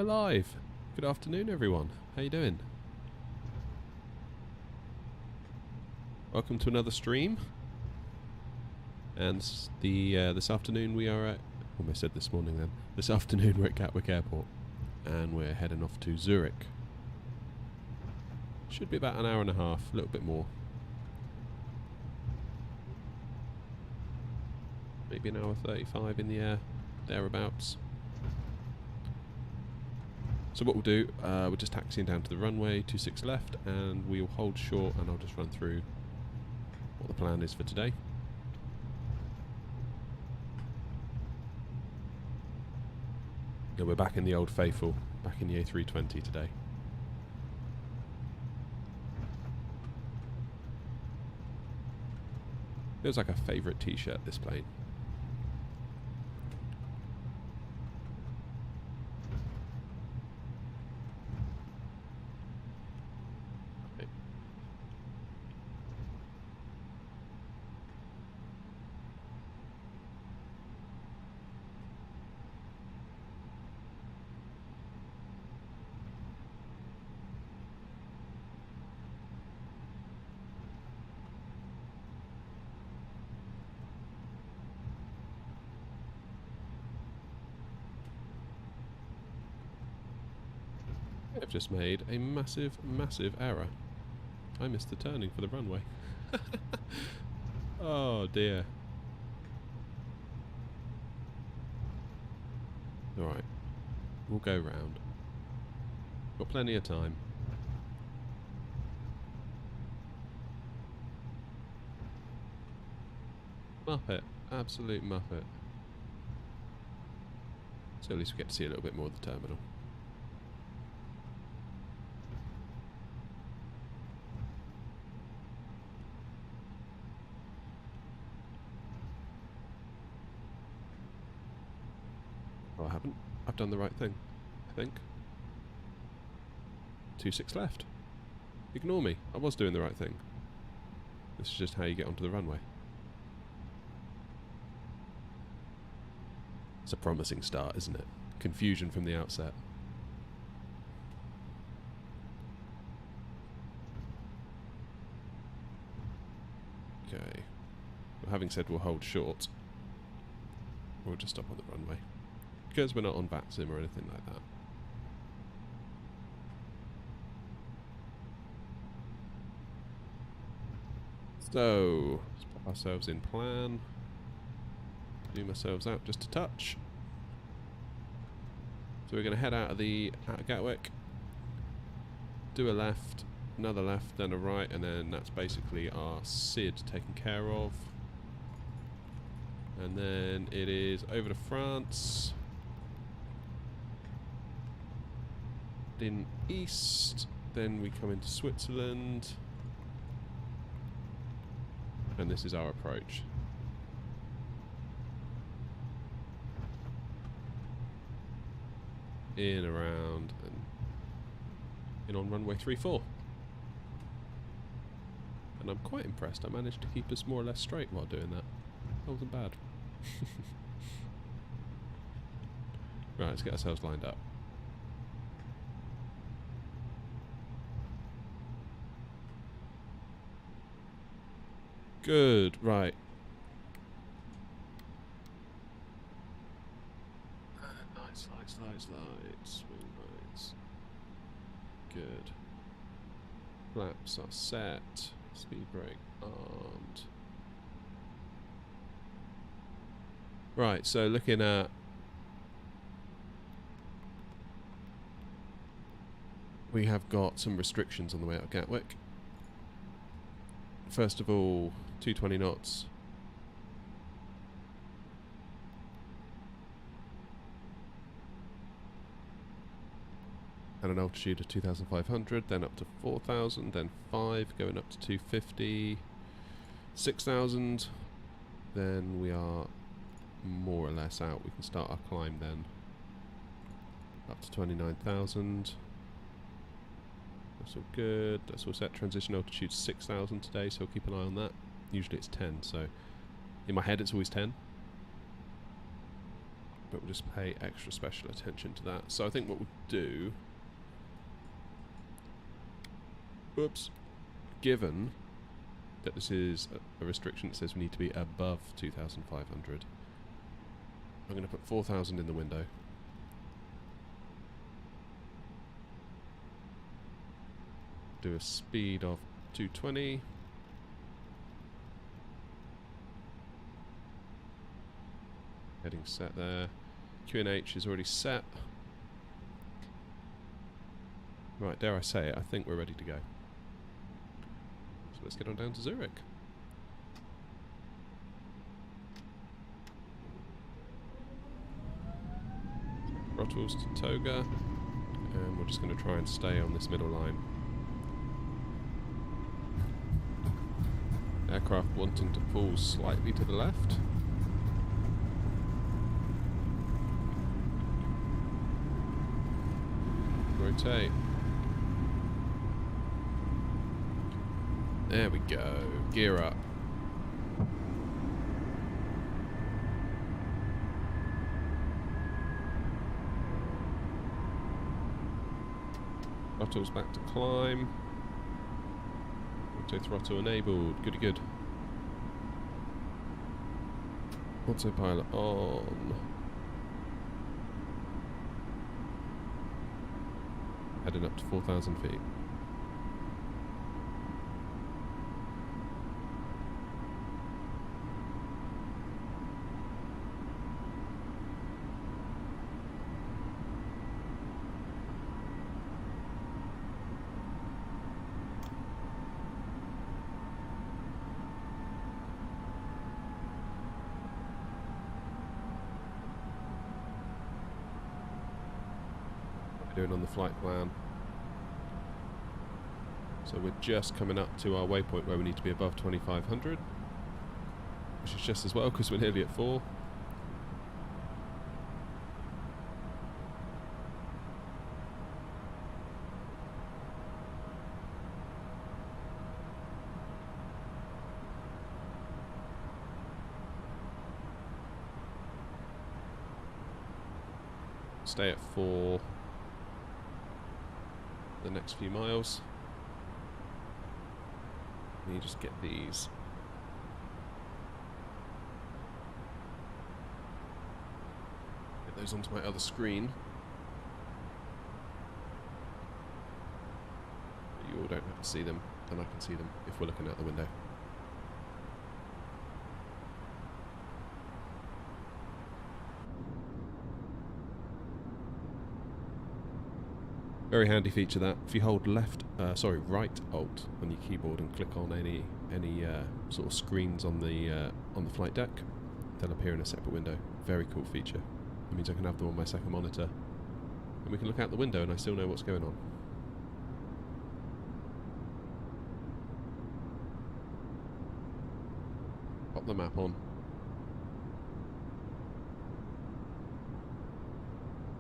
We're live. Good afternoon, everyone. How you doing? Welcome to another stream. And this afternoon we are at... Almost said this morning then. This afternoon we're at Gatwick Airport. And we're heading off to Zurich. Should be about an hour and a half, a little bit more. Maybe an hour 35 in the air, thereabouts. So what we'll do, we're just taxiing down to the runway, 26 left, and we'll hold short and I'll just run through what the plan is for today. Yeah, we're back in the old faithful, back in the A320 today. Feels like a favourite t-shirt, this plane. I've just made a massive, massive error. I missed the turning for the runway. Oh dear. Alright. We'll go round. Got plenty of time. Muppet. Absolute Muppet. So at least we get to see a little bit more of the terminal. Oh, I haven't. I've done the right thing, I think. 26 left. Ignore me. I was doing the right thing. This is just how you get onto the runway. It's a promising start, isn't it? Confusion from the outset. Okay. Well, having said we'll hold short, we'll just stop on the runway. Because we're not on VATSIM or anything like that. So, let's pop ourselves in plan. Zoom ourselves out just a touch. So we're going to head out of Gatwick, do a left, another left, then a right, and then that's basically our SID taken care of. And then it is over to France. In east, then we come into Switzerland, and this is our approach. In, around, and in on runway 34. And I'm quite impressed I managed to keep us more or less straight while doing that. That wasn't bad. Right, let's get ourselves lined up. Good, right. Lights, lights, lights, lights. Swing lights. Good. Flaps are set. Speed brake armed. Right, so looking at... We have got some restrictions on the way out of Gatwick. First of all, 220 knots. At an altitude of 2,500, then up to 4,000, then 5, going up to 250, 6,000. Then we are more or less out. We can start our climb then. Up to 29,000. That's all good. That's all set. Transition altitude 6,000 today, so keep an eye on that. Usually it's 10, so in my head it's always 10. but we'll just pay extra special attention to that. So I think what we'll do, given that this is a restriction that says we need to be above 2,500, I'm going to put 4,000 in the window. Do a speed of 220. Heading set there. QNH is already set. Right, dare I say it, I think we're ready to go. So let's get on down to Zurich. Throttles to Toga, and we're just going to try and stay on this middle line. Aircraft wanting to pull slightly to the left. Rotate. There we go. Gear up. Throttles back to climb. Auto throttle enabled. Goody good. Autopilot on. Heading up to 4,000 feet. Doing on the flight plan. So we're just coming up to our waypoint where we need to be above 2,500, which is just as well because we're nearly at 4. Stay at 4 the next few miles. Let me just get these. Get those onto my other screen. But you all don't have to see them, and I can see them if we're looking out the window. Very handy feature that. If you hold right Alt on your keyboard and click on any sort of screens on the flight deck, they'll appear in a separate window. Very cool feature. It means I can have them on my second monitor, and we can look out the window and I still know what's going on. Pop the map on.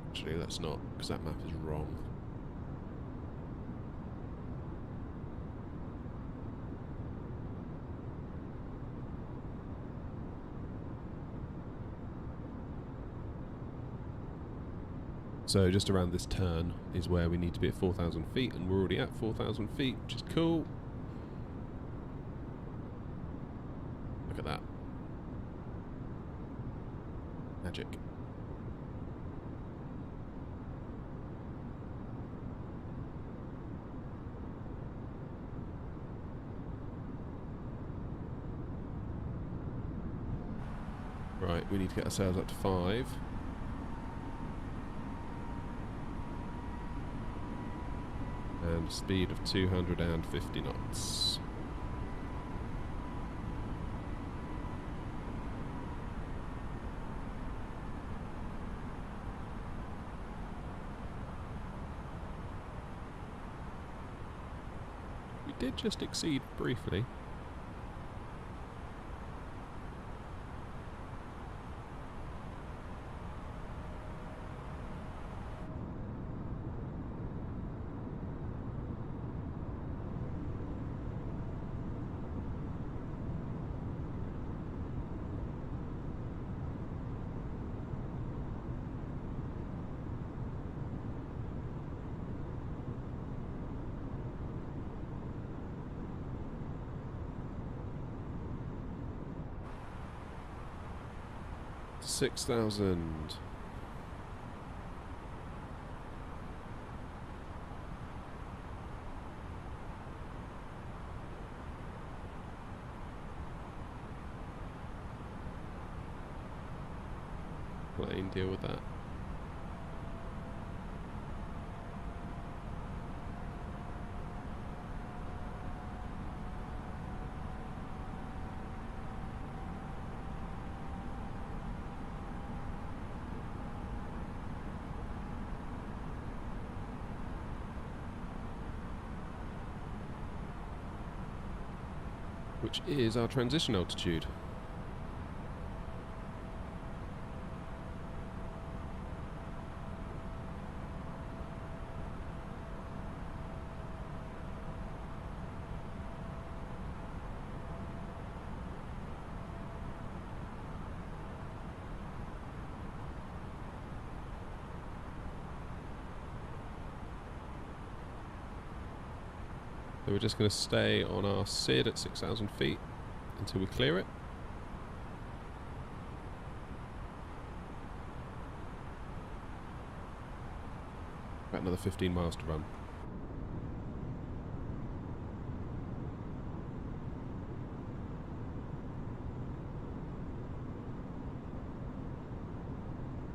Actually, let's not, because that map is wrong. So just around this turn is where we need to be at 4,000 feet, and we're already at 4,000 feet, which is cool. Look at that. Magic. Right, we need to get ourselves up to 5. And speed of 250 knots. We did just exceed briefly. 6,000. Plane, deal with that. Which is our transition altitude. So we're just going to stay on our SID at 6,000 feet until we clear it. About another 15 miles to run.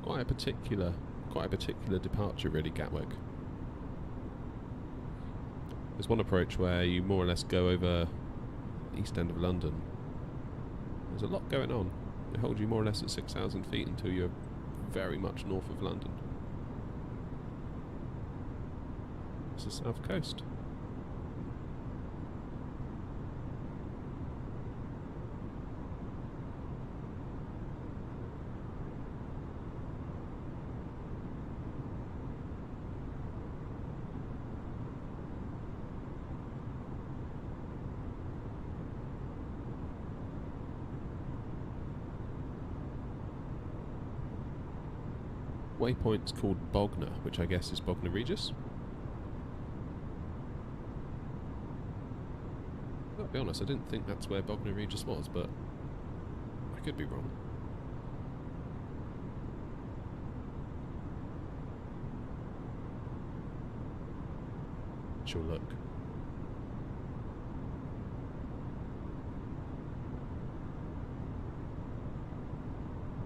Quite a particular departure really, Gatwick. There's one approach where you more or less go over the east end of London. There's a lot going on. It holds you more or less at 6,000 feet until you're very much north of London. It's the south coast. Waypoint's called Bognor, which I guess is Bognor Regis. I'll be honest, I didn't think that's where Bognor Regis was, but I could be wrong. She'll look.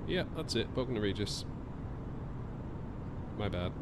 Yeah, that's it, Bognor Regis. My bad.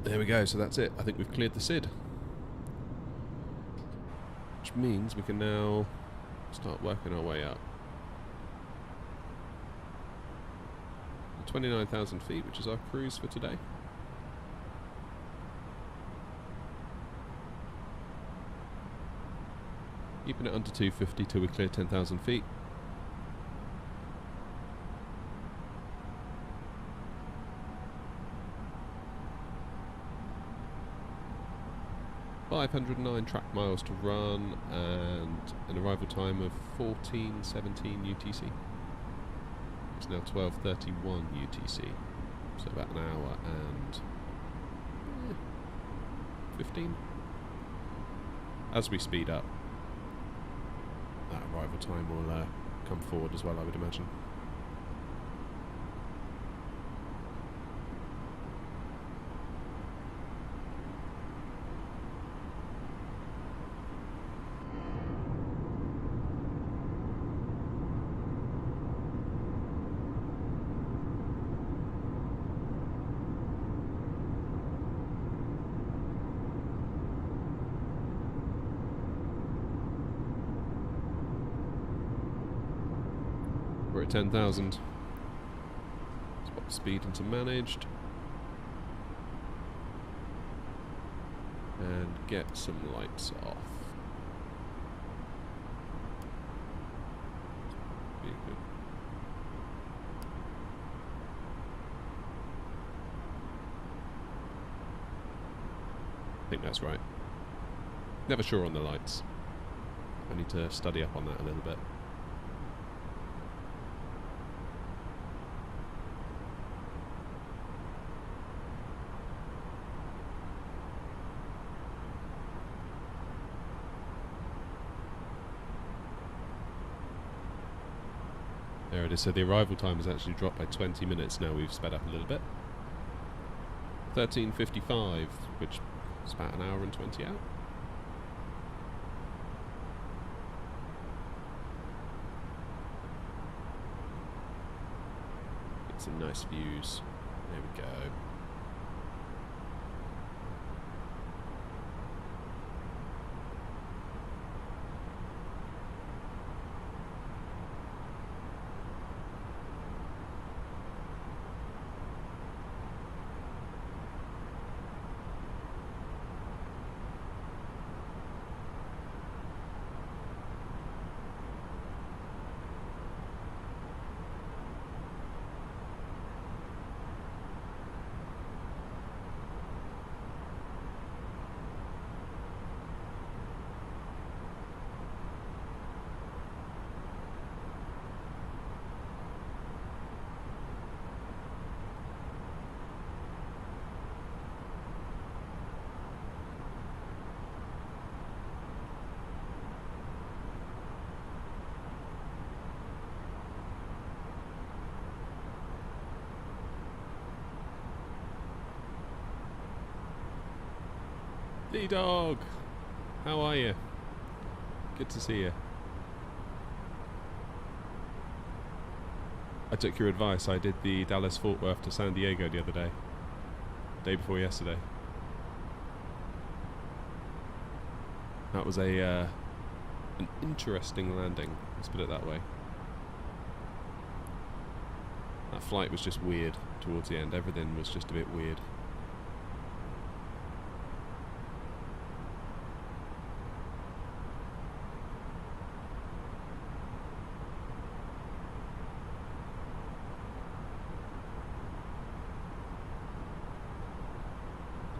There we go, so that's it. I think we've cleared the SID. Which means we can now start working our way up. 29,000 feet, which is our cruise for today. Keeping it under 250 till we clear 10,000 feet. .509 track miles to run and an arrival time of 14:17 UTC. It's now 12:31 UTC, so about an hour and 15. As we speed up, that arrival time will come forward as well, I would imagine. at 10,000. Swap speed into managed. And get some lights off. Be good. I think that's right. Never sure on the lights. I need to study up on that a little bit. There it is. So the arrival time has actually dropped by 20 minutes now. We've sped up a little bit. 13:55, which is about an hour and 20 out. Get some nice views. There we go. D-Dog! How are you? Good to see you. I took your advice. I did the Dallas-Fort Worth to San Diego the other day. Day before yesterday. That was an interesting landing, let's put it that way. That flight was just weird towards the end. Everything was just a bit weird.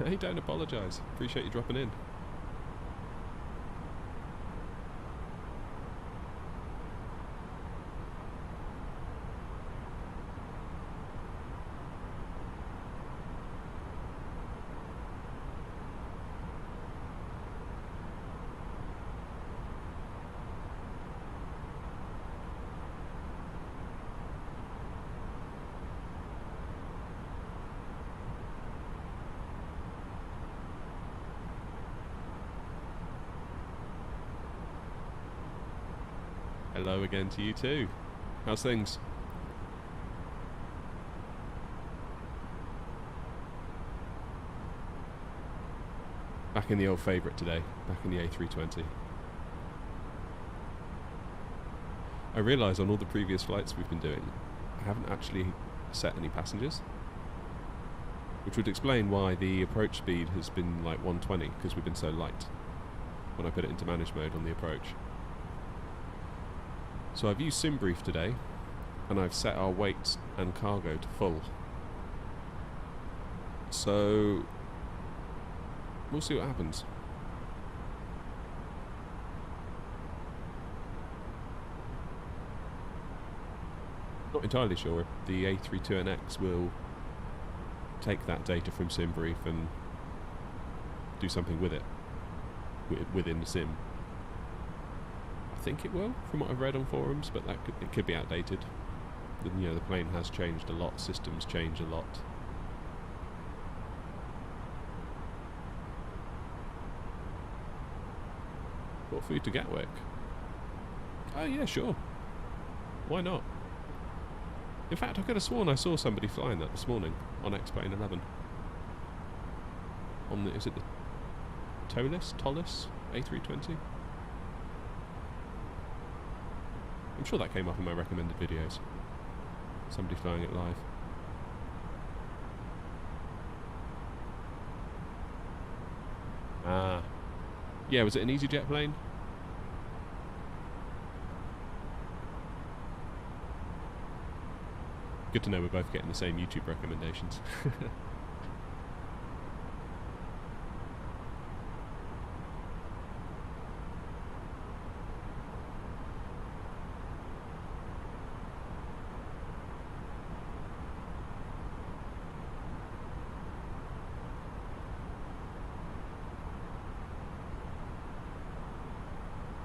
Hey, don't apologise. Appreciate you dropping in. Hello again to you too. How's things? Back in the old favourite today, back in the A320. I realise on all the previous flights we've been doing, I haven't actually set any passengers. Which would explain why the approach speed has been like 120, because we've been so light when I put it into manage mode on the approach. So I've used SimBrief today, and I've set our weight and cargo to full. So we'll see what happens. Not entirely sure if the A320neo will take that data from SimBrief and do something with it within the sim. I think it will, from what I've read on forums, but it could be outdated. You know, the plane has changed a lot, systems change a lot. What food to Gatwick? Oh yeah, sure. Why not? In fact, I could have sworn I saw somebody flying that this morning on X-Plane 11. On the, is it the Tollis A320? I'm sure that came up in my recommended videos. Somebody flying it live. Ah. Yeah, was it an EasyJet plane? Good to know we're both getting the same YouTube recommendations.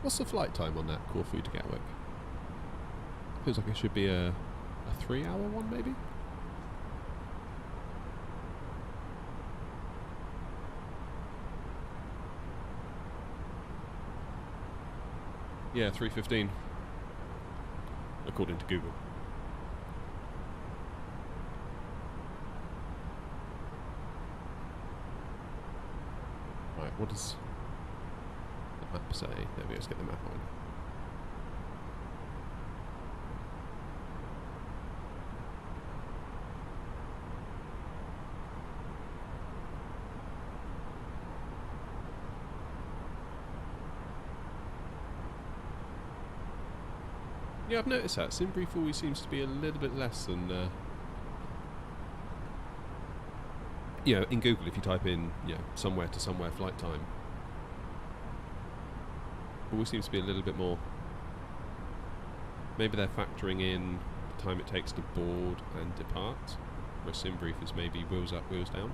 What's the flight time on that Corfu to Gatwick? Feels like it should be a 3-hour one, maybe? Yeah, 3:15, according to Google. Right, what does the map say? There we go, let's get the map on. Yeah, I've noticed that. Sim brief always seems to be a little bit less than... you know, in Google, if you type in, you know, somewhere to somewhere flight time, always seems to be a little bit more... Maybe they're factoring in the time it takes to board and depart, where sim brief is maybe wheels up, wheels down.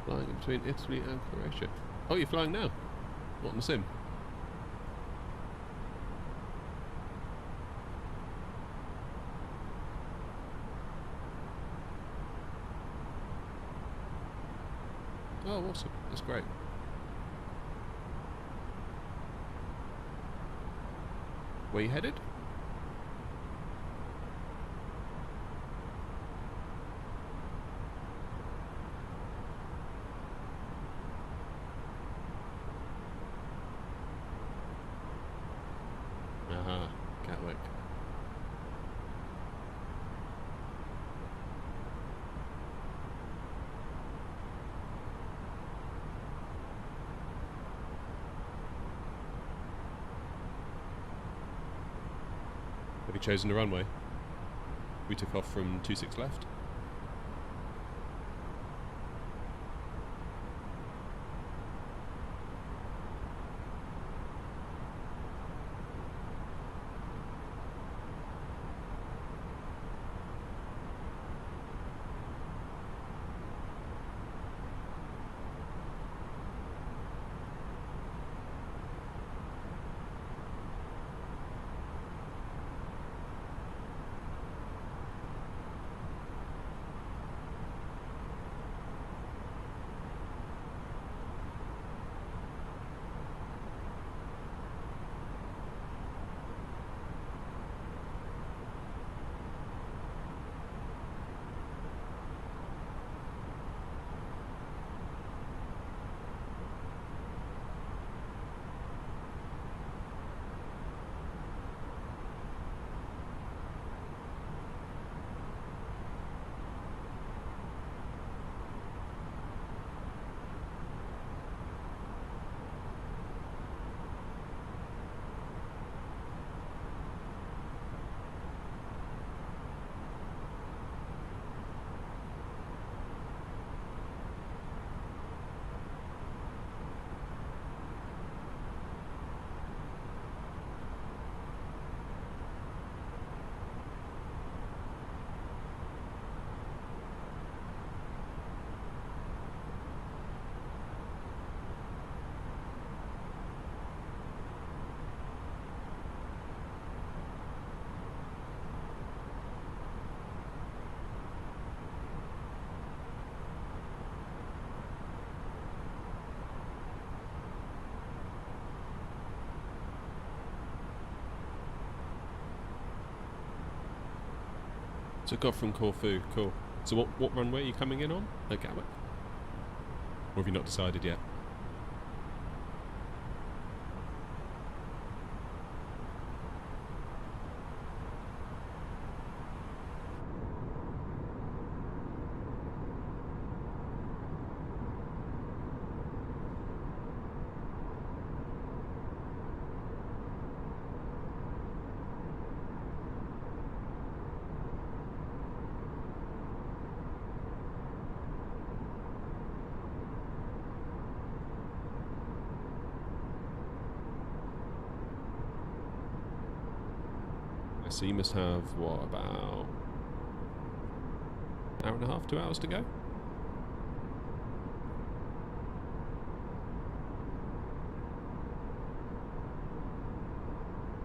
Flying in between Italy and Croatia. Oh, you're flying now? What, on the sim? Oh, awesome. That's great. Where you headed? Gatwick. Have you chosen the runway? We took off from 26 left. Took off from Corfu, cool. So what runway are you coming in on at Gatwick? Or have you not decided yet? So you must have, what, about an hour and a half, 2 hours to go?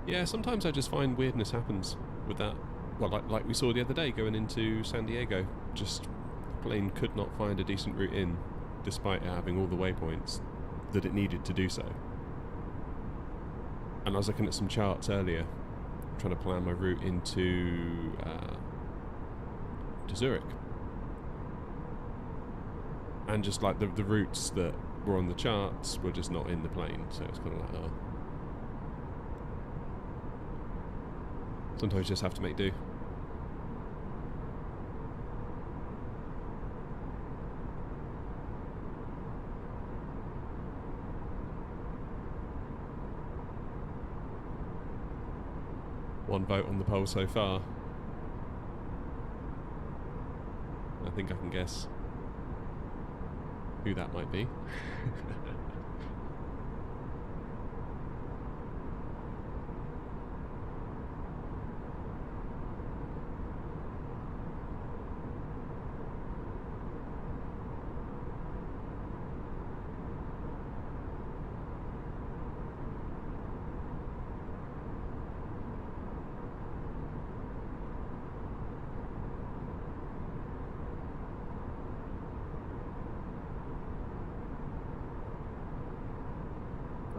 Yeah, sometimes I just find weirdness happens with that. Well, like we saw the other day going into San Diego. Just the plane could not find a decent route in, despite having all the waypoints that it needed to do so. And I was looking at some charts earlier, trying to plan my route into to Zurich, and just like the routes that were on the charts were just not in the plane, so it's kind of like, oh, sometimes you just have to make do. One vote on the poll so far. I think I can guess who that might be.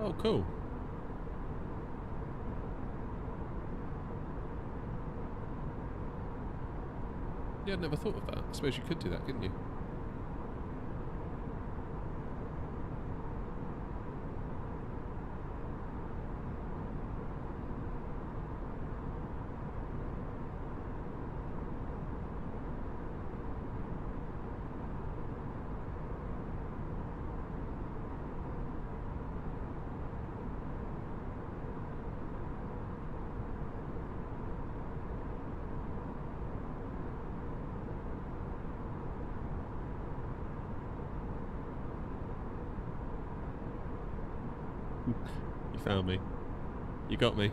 Oh, cool. Yeah, I'd never thought of that. I suppose you could do that, couldn't you? You found me. You got me.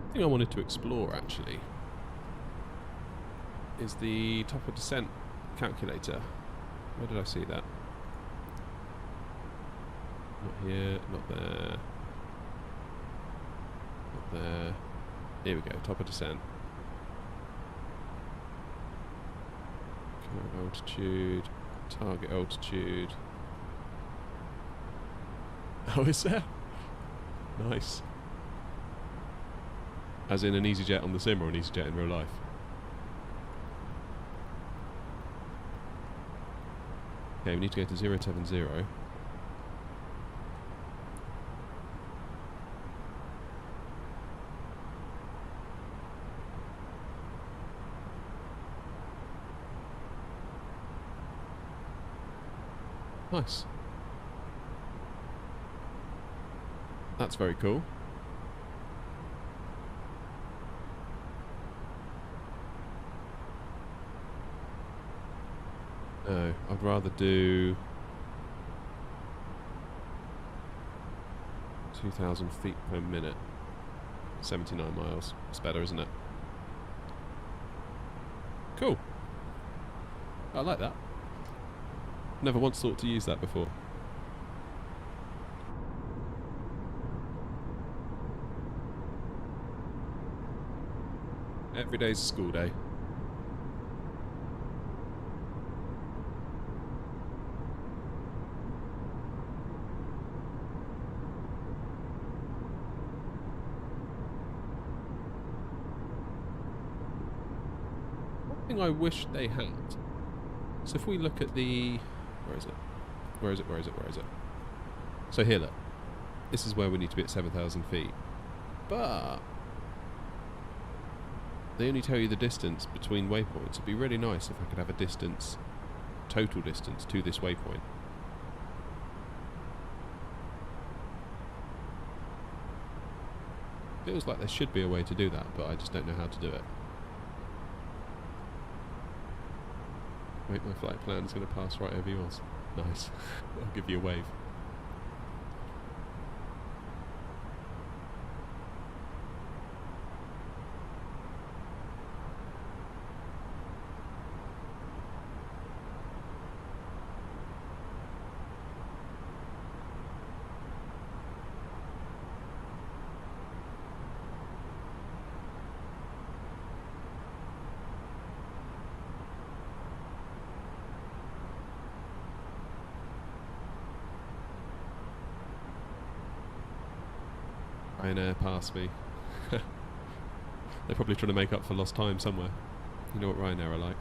The thing I wanted to explore actually is the top of descent calculator. Where did I see that? Not here, not there, not there. Here we go, top of descent. Current altitude, target altitude. Oh, is there? Nice. As in an EasyJet on the sim or an EasyJet in real life? Okay, we need to go to 070. Nice. That's very cool. No, I'd rather do 2,000 feet per minute. 79 miles. It's better, isn't it? Cool. I like that. Never once thought to use that before. Every day's a school day. One thing I wish they had. So if we look at the... Where is it? Where is it? Where is it? Where is it? So here, look. This is where we need to be at 7,000 feet. But... they only tell you the distance between waypoints. It'd be really nice if I could have a distance, total distance to this waypoint. Feels like there should be a way to do that, but I just don't know how to do it. Wait, my flight plan is going to pass right over yours. Nice. I'll give you a wave. Ryanair passed me. They're probably trying to make up for lost time somewhere. You know what Ryanair are like.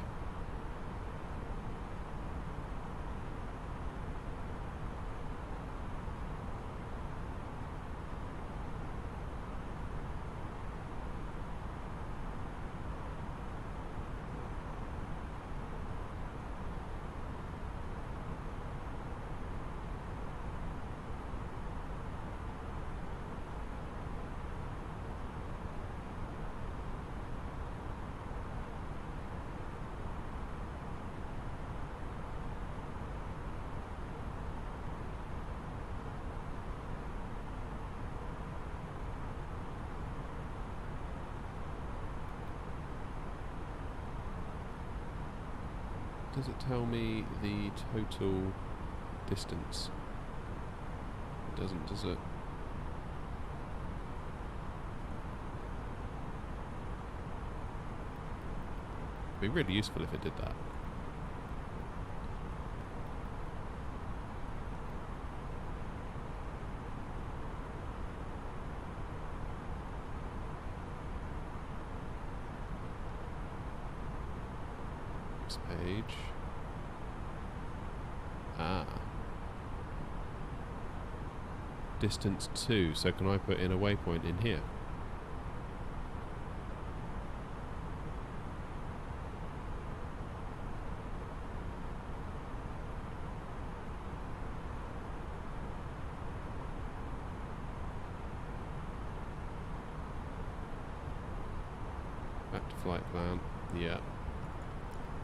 Does it tell me the total distance? It doesn't, does it? It'd be really useful if it did that. Page. Distance 2, so can I put in a waypoint in here? Back to flight plan, yeah.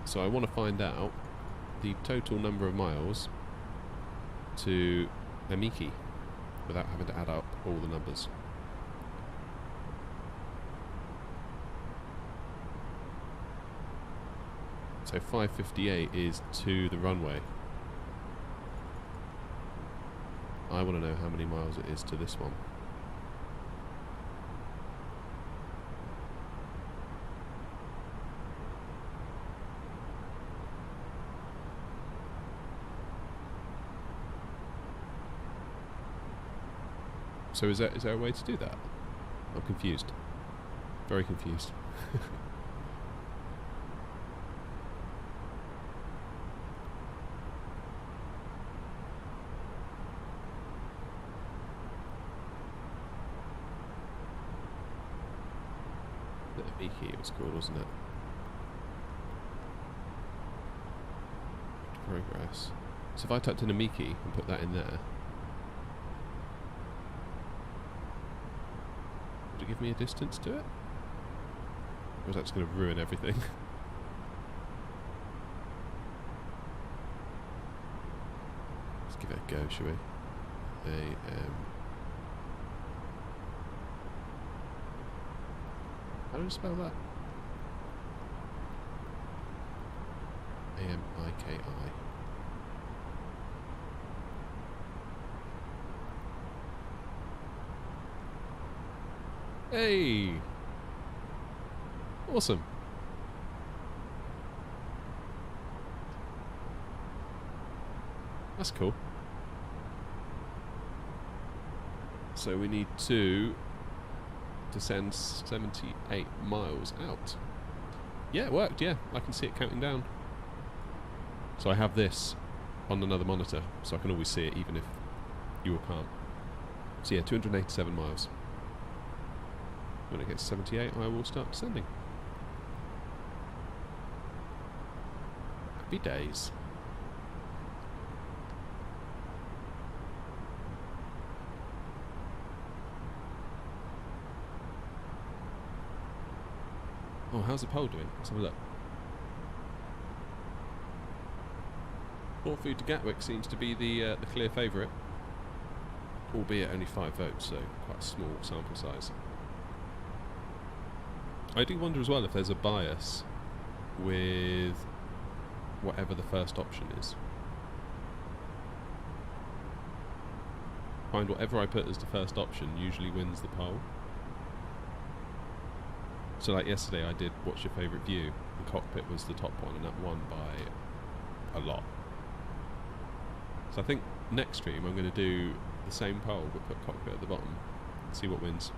So I want to find out the total number of miles to Amiki without having to add up all the numbers. So 558 is to the runway. I want to know how many miles it is to this one. So is there a way to do that? I'm confused. Very confused. The Amiki it was called, wasn't it? Progress. So if I typed in Amiki and put that in there, give me a distance to it? Or is that just going to ruin everything? Let's give it a go, shall we? How do you spell that? A-M-I-K-I. Hey! Awesome. That's cool. So we need to descend 78 miles out. Yeah, it worked, yeah. I can see it counting down. So I have this on another monitor, so I can always see it even if you can't. So yeah, 287 miles. When it gets 78, I will start descending. Happy days. Oh, how's the pole doing? Let's have a look. Port food to Gatwick seems to be the clear favourite, albeit only 5 votes, so quite a small sample size. I do wonder as well if there's a bias with whatever the first option is. Find whatever I put as the first option usually wins the poll. So like yesterday I did what's your favourite view, the cockpit was the top one and that won by a lot. So I think next stream I'm going to do the same poll but put cockpit at the bottom and see what wins.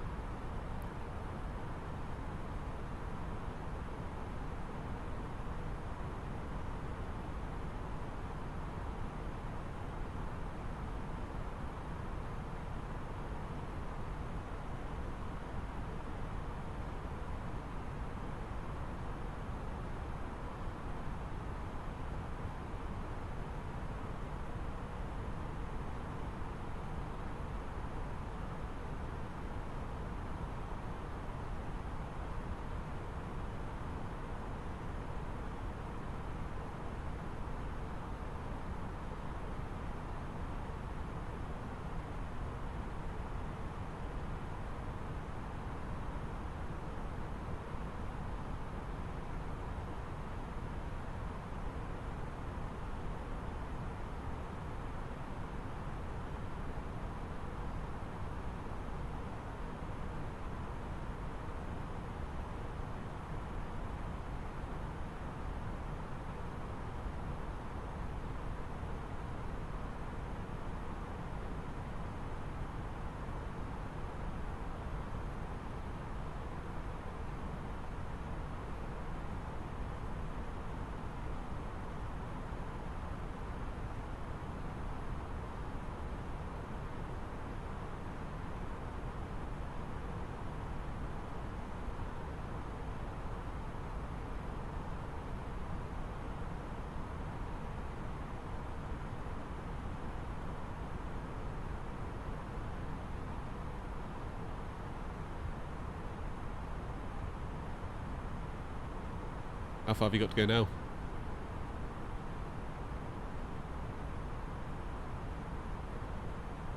How far have you got to go now?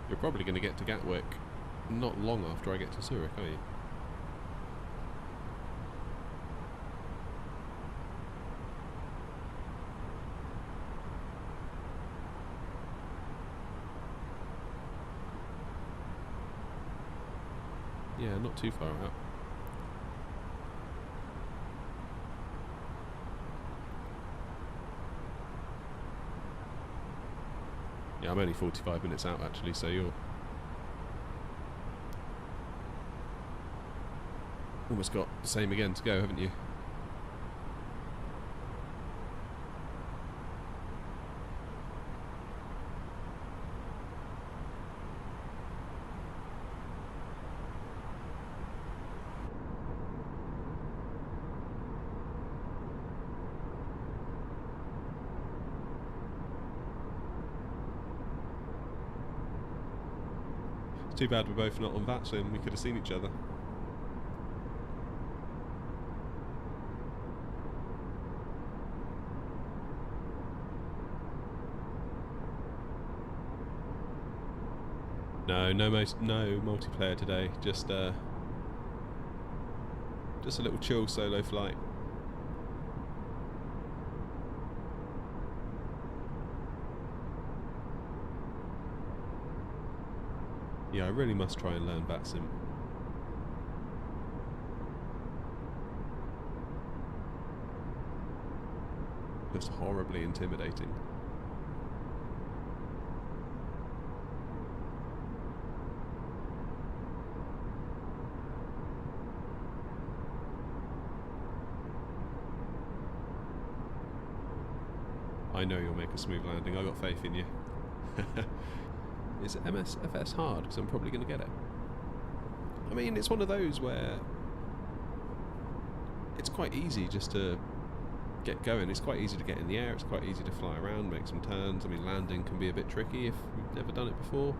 You're probably going to get to Gatwick not long after I get to Zurich, are you? Yeah, not too far out. Yeah, I'm only 45 minutes out actually, so you're almost got the same again to go, haven't you? Too bad we're both not on that, so we could have seen each other. No multiplayer today. Just Just a little chill solo flight. Yeah, I really must try and learn VATSIM. Just horribly intimidating. I know you'll make a smooth landing. I've got faith in you. Is MSFS hard? Because I'm probably going to get it. I mean, it's one of those where it's quite easy just to get going. It's quite easy to get in the air. It's quite easy to fly around, make some turns. I mean, landing can be a bit tricky if you've never done it before.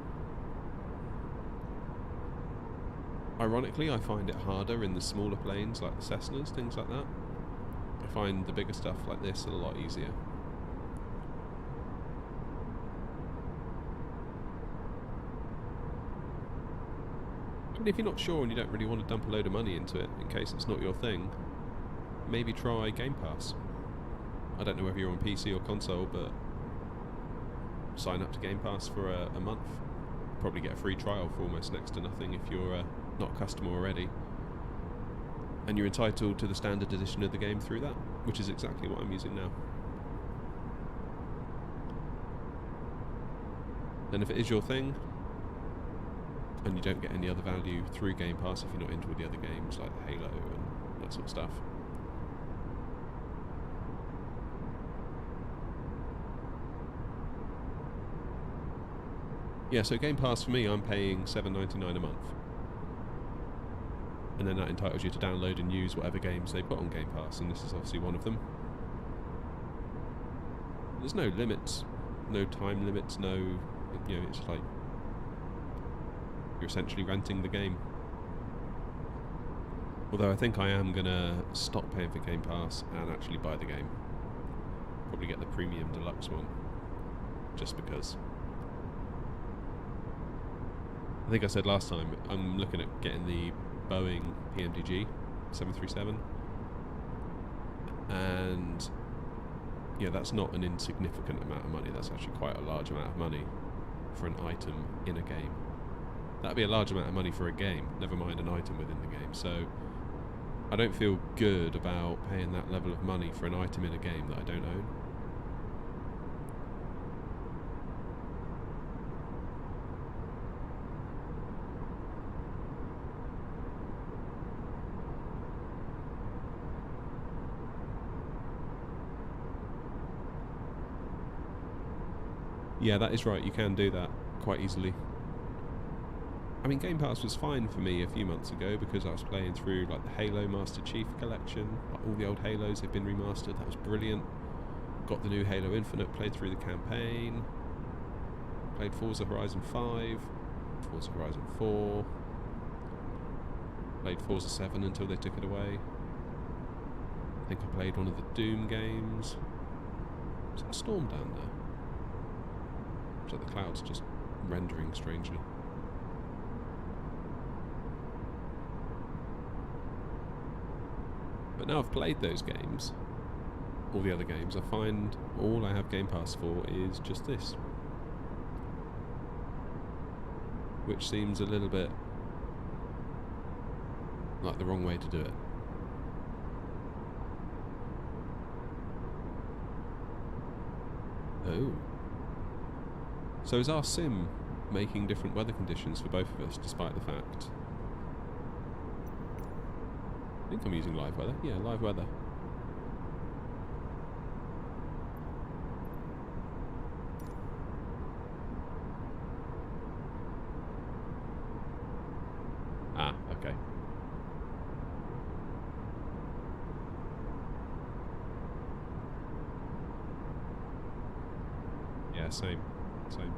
Ironically, I find it harder in the smaller planes like the Cessnas, things like that. I find the bigger stuff like this a lot easier. And if you're not sure and you don't really want to dump a load of money into it, in case it's not your thing, maybe try Game Pass. I don't know whether you're on PC or console, but sign up to Game Pass for a month. Probably get a free trial for almost next to nothing if you're not a customer already. And you're entitled to the standard edition of the game through that, which is exactly what I'm using now. And if it is your thing, and you don't get any other value through Game Pass if you're not into the other games like Halo and that sort of stuff. Yeah, so Game Pass for me, I'm paying $7.99 a month. And then that entitles you to download and use whatever games they put on Game Pass, and this is obviously one of them. There's no limits, no time limits, no, you know, it's like you're essentially renting the game. Although I think I am going to stop paying for Game Pass and actually buy the game. Probably get the premium deluxe one, just because. I think I said last time, I'm looking at getting the Boeing PMDG 737. And yeah, that's not an insignificant amount of money. That's actually quite a large amount of money for an item in a game. That'd be a large amount of money for a game, never mind an item within the game. So I don't feel good about paying that level of money for an item in a game that I don't own. Yeah, that is right, you can do that quite easily. I mean, Game Pass was fine for me a few months ago because I was playing through like the Halo Master Chief Collection, like all the old Halos, they've been remastered, that was brilliant. Got the new Halo Infinite, played through the campaign, played Forza Horizon 5, Forza Horizon 4, played Forza 7 until they took it away. I think I played one of the Doom games. Is that a storm down there? Looks like the clouds just rendering strangely. But now I've played those games, all the other games, I find all I have Game Pass for is just this. Which seems a little bit like the wrong way to do it. Oh. So is our sim making different weather conditions for both of us, despite the fact... I think I'm using live weather. Yeah, live weather. Ah, okay. Yeah, same. Same.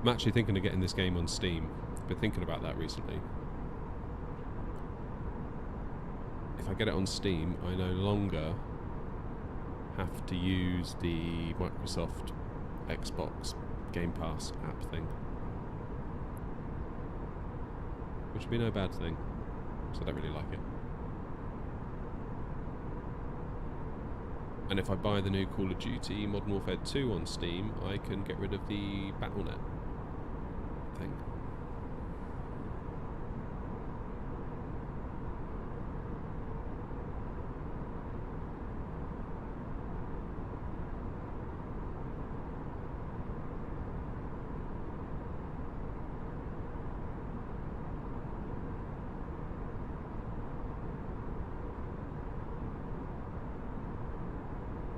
I'm actually thinking of getting this game on Steam. I've been thinking about that recently. If I get it on Steam, I no longer have to use the Microsoft Xbox Game Pass app thing. Which would be no bad thing, so I don't really like it. And if I buy the new Call of Duty Modern Warfare 2 on Steam, I can get rid of the Battle.net thing.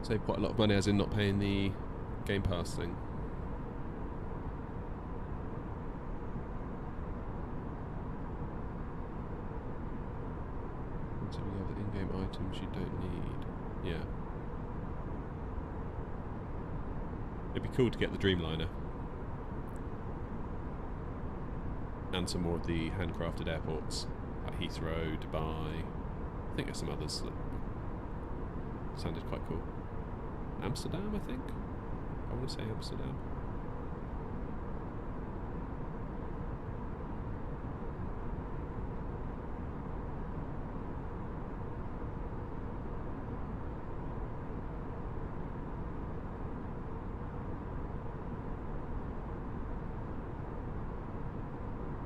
Save quite a lot of money as in not paying the Game Pass thing. So we have the in-game items you don't need. Yeah. It'd be cool to get the Dreamliner. And some more of the handcrafted airports. Like Heathrow, Dubai. I think there's some others that sounded quite cool. Amsterdam, I think? I want to say Amsterdam.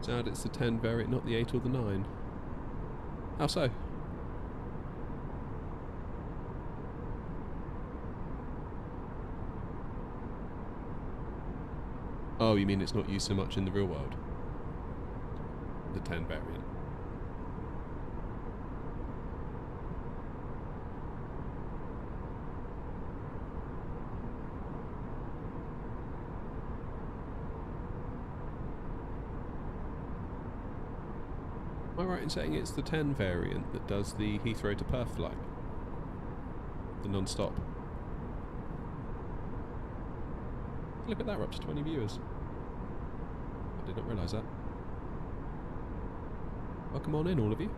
Sad it's the 10 variant, not the 8 or the 9. How so? Oh, you mean it's not used so much in the real world? The 10 variant. Am I right in saying it's the 10 variant that does the Heathrow to Perth flight? The non-stop? Look at that, we're up to 20 viewers. I did not realise that. Welcome on in, all of you.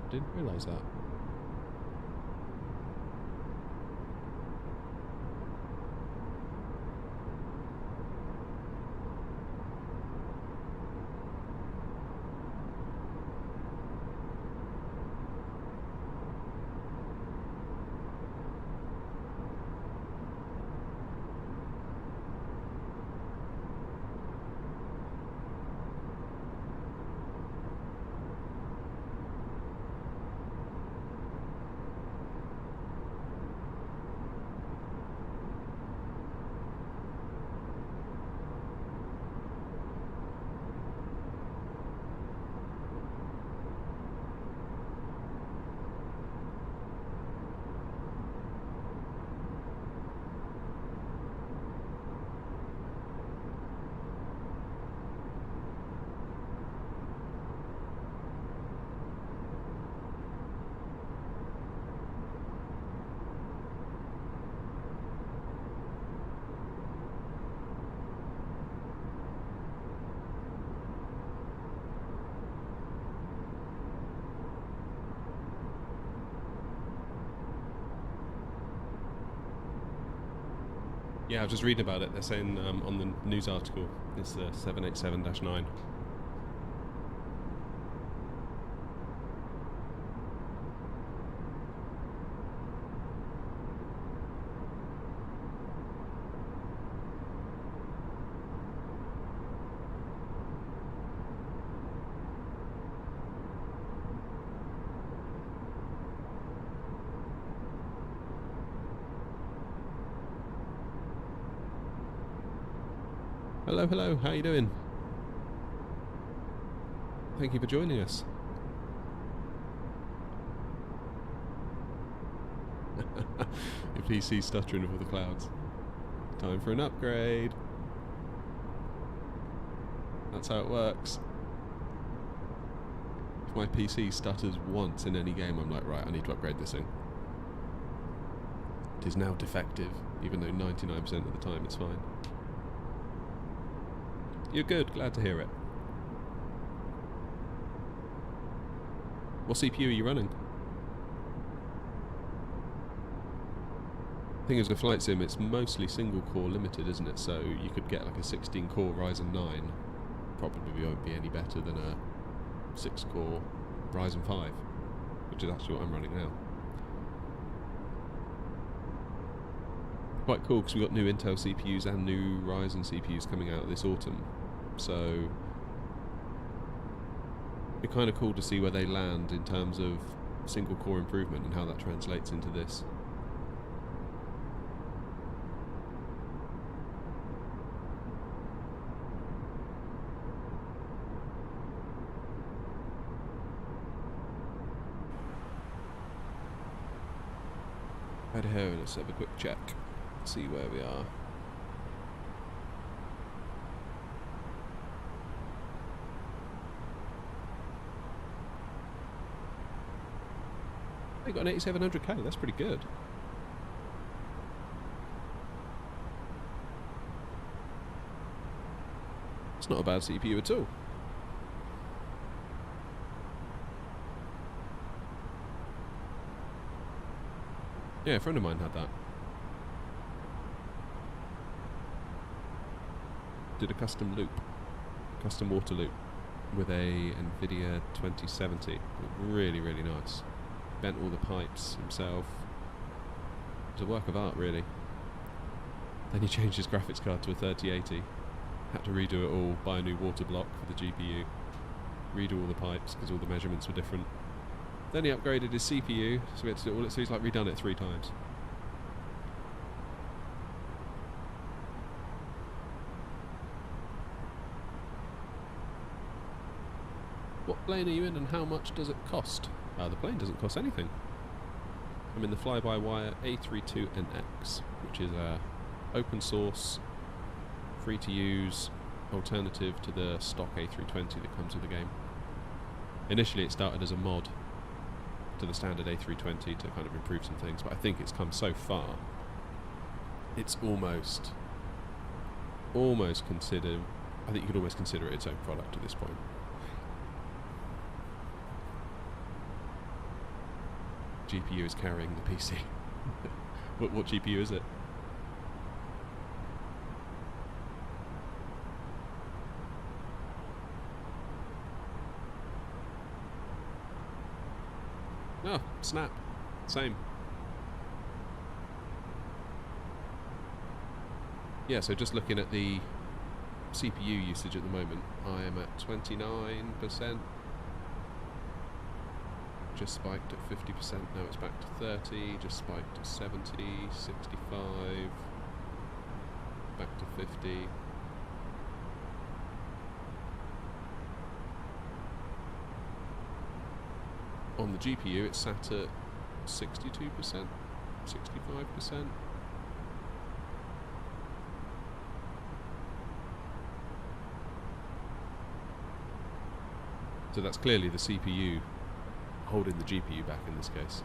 Didn't realise that. Yeah, I was just reading about it. They're saying on the news article, it's the 787-9. Hello, hello, how you doing? Thank you for joining us. Your PC's stuttering with all the clouds. Time for an upgrade. That's how it works. If my PC stutters once in any game, I'm like, right, I need to upgrade this thing. It is now defective, even though 99% of the time it's fine. You're good, glad to hear it. What CPU are you running? Thing is, with Flight Sim, it's mostly single core limited, isn't it? So you could get like a 16 core Ryzen 9, probably won't be any better than a 6 core Ryzen 5, which is actually what I'm running now. Quite cool because we've got new Intel CPUs and new Ryzen CPUs coming out this autumn, so it's kind of cool to see where they land in terms of single core improvement and how that translates into this. Right here, let's have a quick check, see where we are. They got an 8700K, that's pretty good. It's not a bad CPU at all. Yeah, a friend of mine had that. Did a custom loop, custom water loop with a Nvidia 2070. Really, really nice. Bent all the pipes himself. It was a work of art, really. Then he changed his graphics card to a 3080. Had to redo it all, buy a new water block for the GPU, redo all the pipes because all the measurements were different. Then he upgraded his CPU, so we had to do it all. So he's like redone it 3 times. What plane are you in and how much does it cost? The plane doesn't cost anything. I'm in the fly-by-wire A320neo, which is a open source, free to use alternative to the stock A320 that comes with the game. Initially it started as a mod to the standard A320 to kind of improve some things, but I think it's come so far it's almost considered, I think you could almost consider it its own product at this point. GPU is carrying the PC. What GPU is it? Oh, snap. Same. Yeah, so just looking at the CPU usage at the moment, I am at 29%. Just spiked at 50%, now it's back to 30, just spiked to 70, 65, back to 50. On the GPU it's sat at 62%, 65%. So that's clearly the CPU holding the GPU back in this case.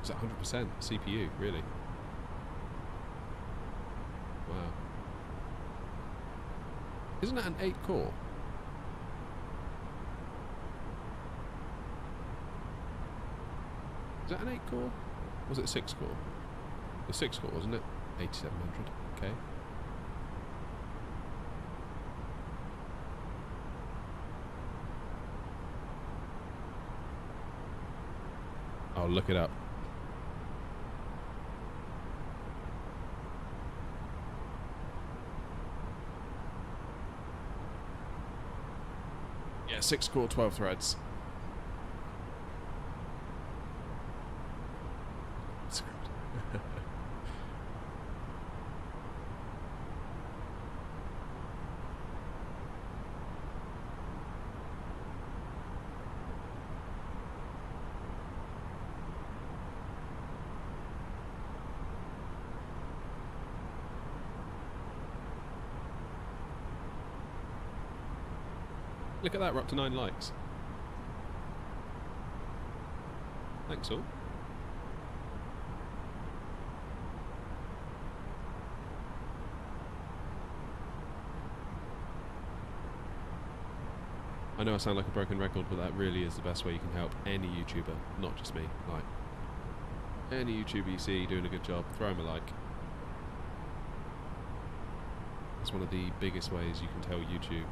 Is that 100% CPU, really? Wow. Isn't that an 8 core? Is that an 8 core? Or was it a 6 core? The 6 core, wasn't it? 8700, okay. I'll look it up. Yeah, 6 core, 12 threads. That's good. Look at that, we're up to 9 likes. Thanks all. I know I sound like a broken record, but that really is the best way you can help any YouTuber, not just me. Like, any YouTuber you see doing a good job, throw him a like. It's one of the biggest ways you can tell YouTube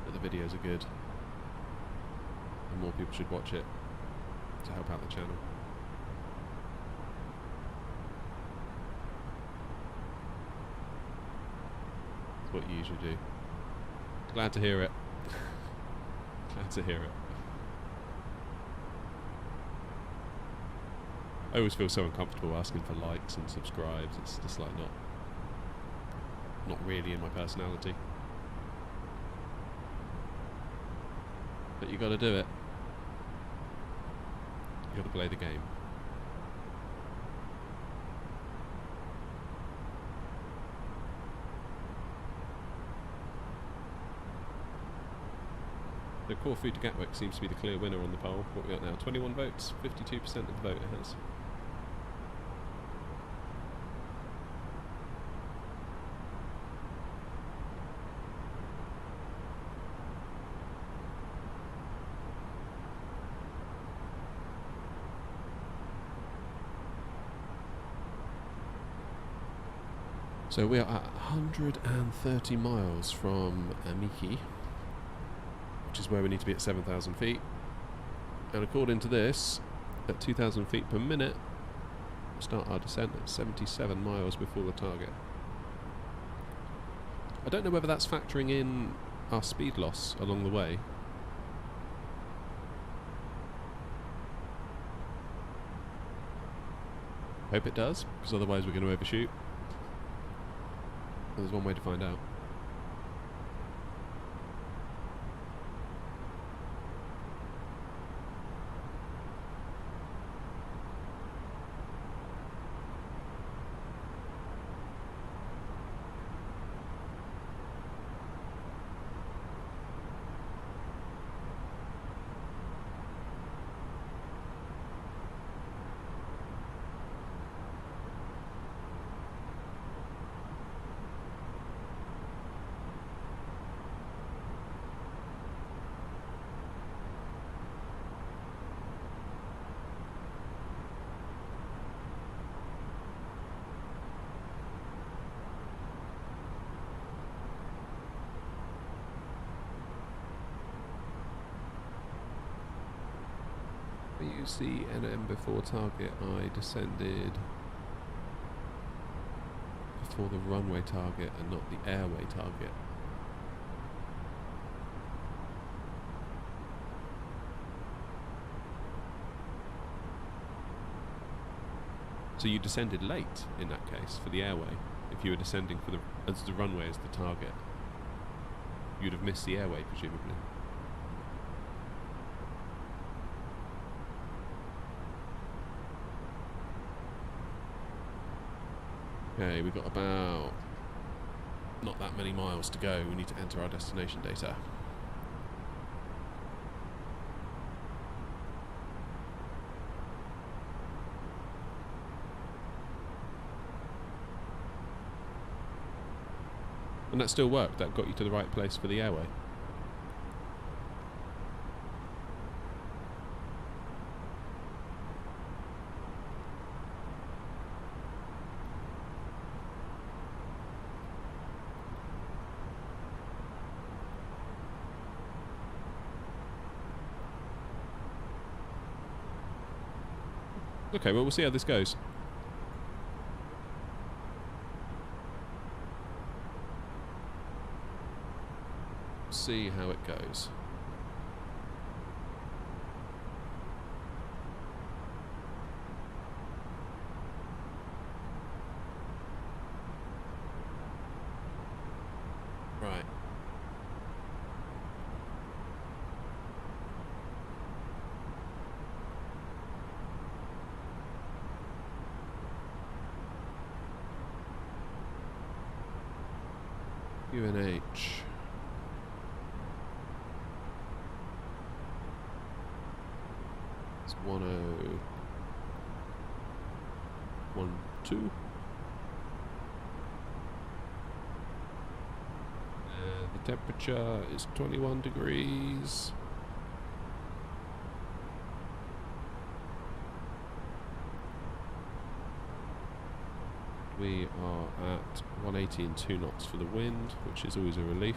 that the videos are good and more people should watch it to help out the channel. That's what you usually do. Glad to hear it. Glad to hear it. I always feel so uncomfortable asking for likes and subscribes. It's just like not really in my personality. But you got to do it. You got to play the game. The Corfu to Gatwick seems to be the clear winner on the poll. What we got now? 21 votes. 52% of the vote it has. So we are at 130 miles from Amiki, which is where we need to be at 7,000 feet. And according to this, at 2,000 feet per minute, we'll start our descent at 77 miles before the target. I don't know whether that's factoring in our speed loss along the way. Hope it does, because otherwise we're going to overshoot. There's one way to find out. Use the NM before target. I descended before the runway target and not the airway target. So you descended late in that case for the airway. If you were descending for as the runway as the target, you'd have missed the airway presumably. Okay, we've got about not that many miles to go. We need to enter our destination data. And that still worked. That got you to the right place for the airway. Okay, well, we'll see how this goes. See how it goes. Right. QNH. It's 1012. The temperature is 21 degrees. We are at 180 and 2 knots for the wind, which is always a relief.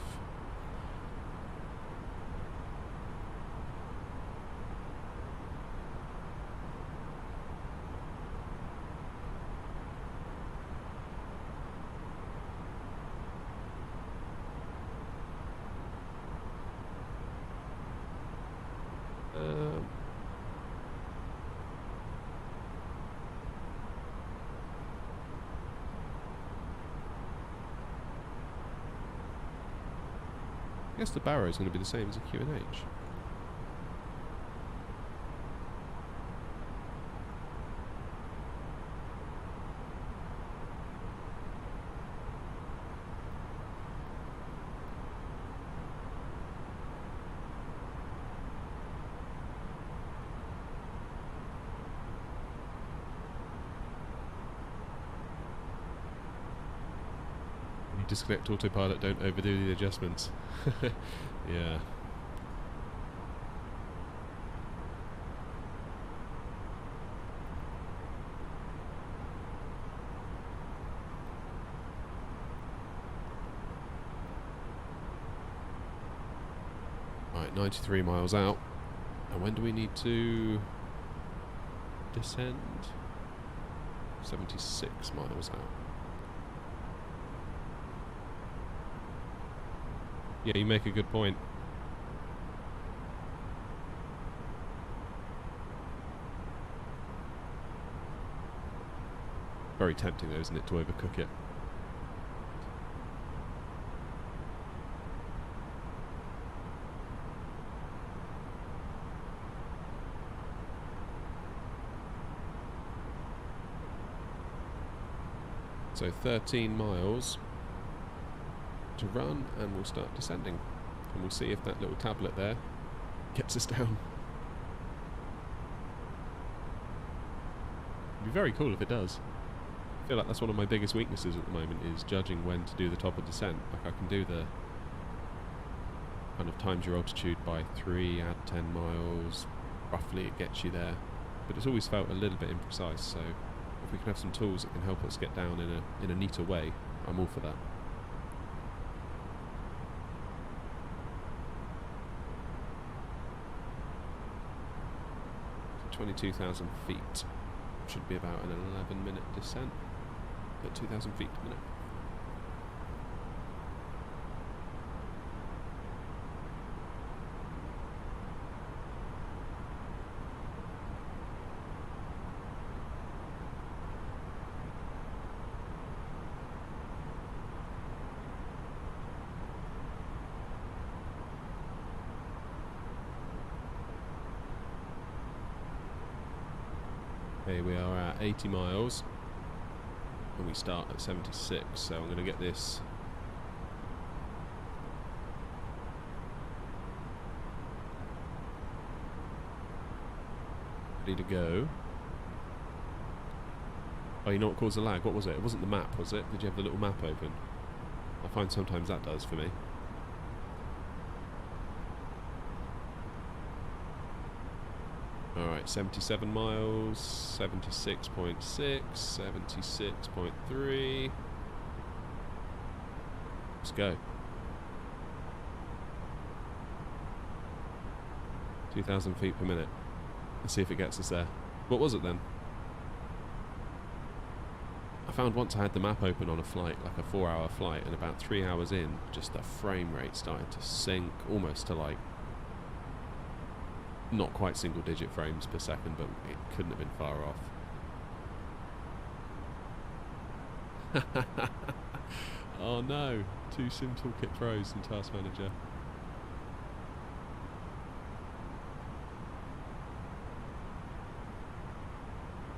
I guess the barrow is going to be the same as a QNH. Disconnect autopilot, don't overdo the adjustments. Yeah. Right, 93 miles out. And when do we need to descend? 76 miles out. Yeah, you make a good point. Very tempting though, isn't it, to overcook it? So 13 miles to run, and we'll start descending, and we'll see if that little tablet there gets us down. It'd be very cool if it does. I feel like that's one of my biggest weaknesses at the moment, is judging when to do the top of descent. Like I can do the kind of times your altitude by 3, add 10 miles, roughly it gets you there, but it's always felt a little bit imprecise, so if we can have some tools that can help us get down in a neater way, I'm all for that. 22,000 feet. Should be about an 11-minute descent at 2,000 feet per minute. Okay, we are at 80 miles and we start at 76, so I'm going to get this ready to go. Oh, you know what caused the lag? What was it? It wasn't the map, was it? Did you have the little map open? I find sometimes that does for me. Alright, 77 miles, 76.6, 76.3. Let's go. 2,000 feet per minute. Let's see if it gets us there. What was it then? I found once I had the map open on a flight, like a 4-hour flight, and about 3 hours in, just the frame rate started to sink almost to like, not quite single digit frames per second, but it couldn't have been far off. Oh no, 2 Sim Toolkit Pros and Task Manager.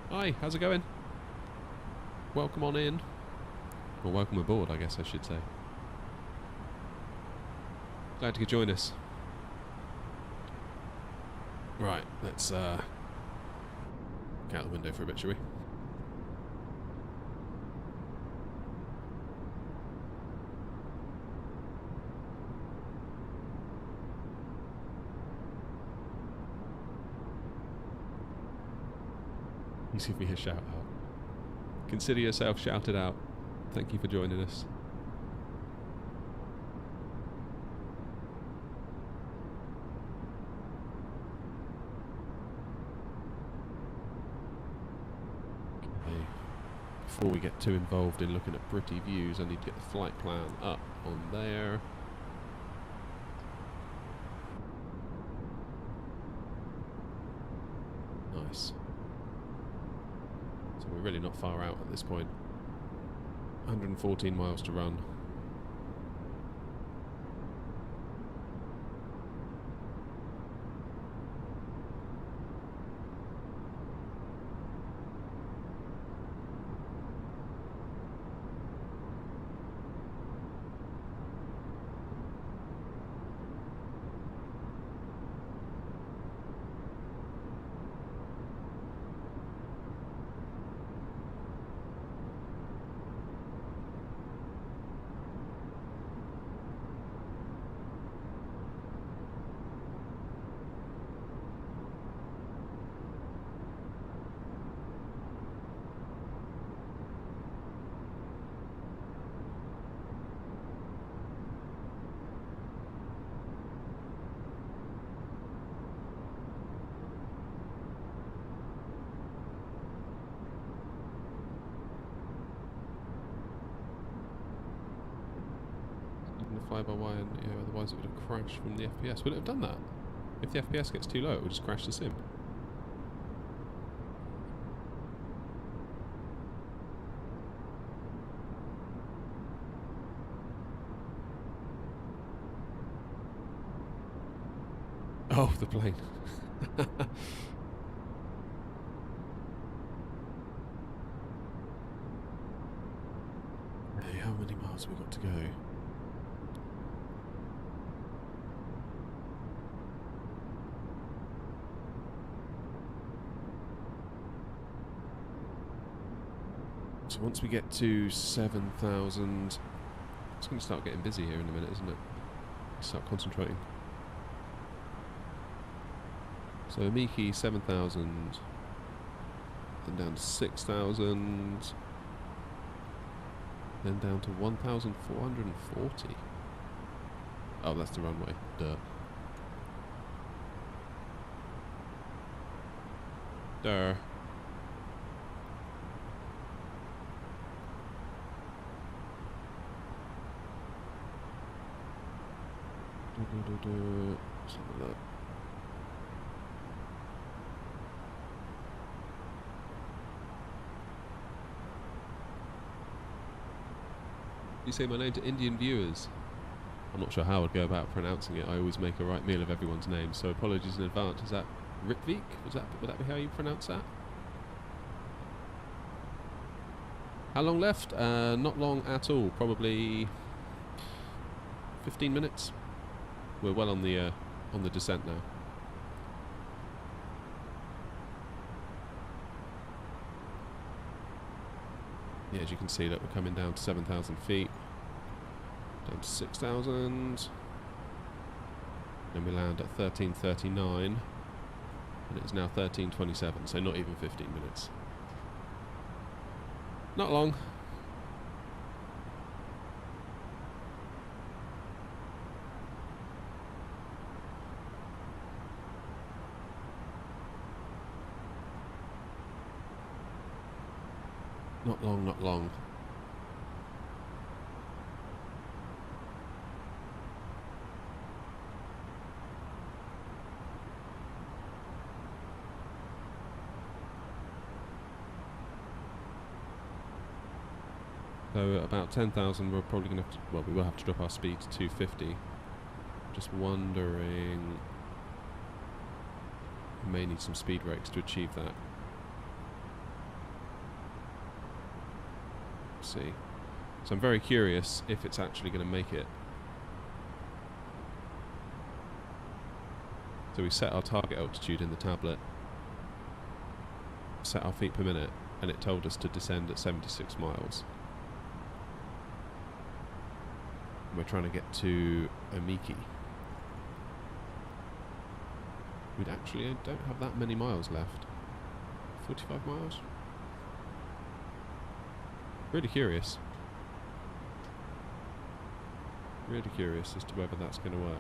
Hi, how's it going? Welcome on in. Or welcome aboard, I guess I should say. Glad you could join us. Right, let's get out the window for a bit, shall we? He's giving me a shout out. Consider yourself shouted out. Thank you for joining us. Okay. Before we get too involved in looking at pretty views, I need to get the flight plan up on there. Nice. So we're really not far out at this point. 114 miles to run. Fly-by-wire, and you know, otherwise it would have crashed from the FPS. Would it have done that? If the FPS gets too low, it would just crash the sim. Oh, the plane. Hey, how many miles have we got to go? So once we get to 7,000, it's going to start getting busy here in a minute, isn't it? Start concentrating. So Amiki 7,000, then down to 6,000, then down to 1,440. Oh, that's the runway. Duh. Duh. Let's have a look. You say my name to Indian viewers. I'm not sure how I'd go about pronouncing it. I always make a right meal of everyone's name, so apologies in advance. Is that Ritvik? Would that be how you pronounce that? How long left? Not long at all. Probably 15 minutes. We're well on the descent now. Yeah, as you can see, look, we're coming down to 7,000 feet, down to 6,000, then we land at 1339, and it's now 1327, so not even 15 minutes. Not long. Not long, not long. So about 10,000 we're probably going to have to, well, we will have to drop our speed to 250. Just wondering, we may need some speed brakes to achieve that. See. So I'm very curious if it's actually going to make it. So we set our target altitude in the tablet, set our feet per minute, and it told us to descend at 76 miles. And we're trying to get to Omiki. We actually don't have that many miles left. 45 miles? Really curious. Really curious as to whether that's going to work.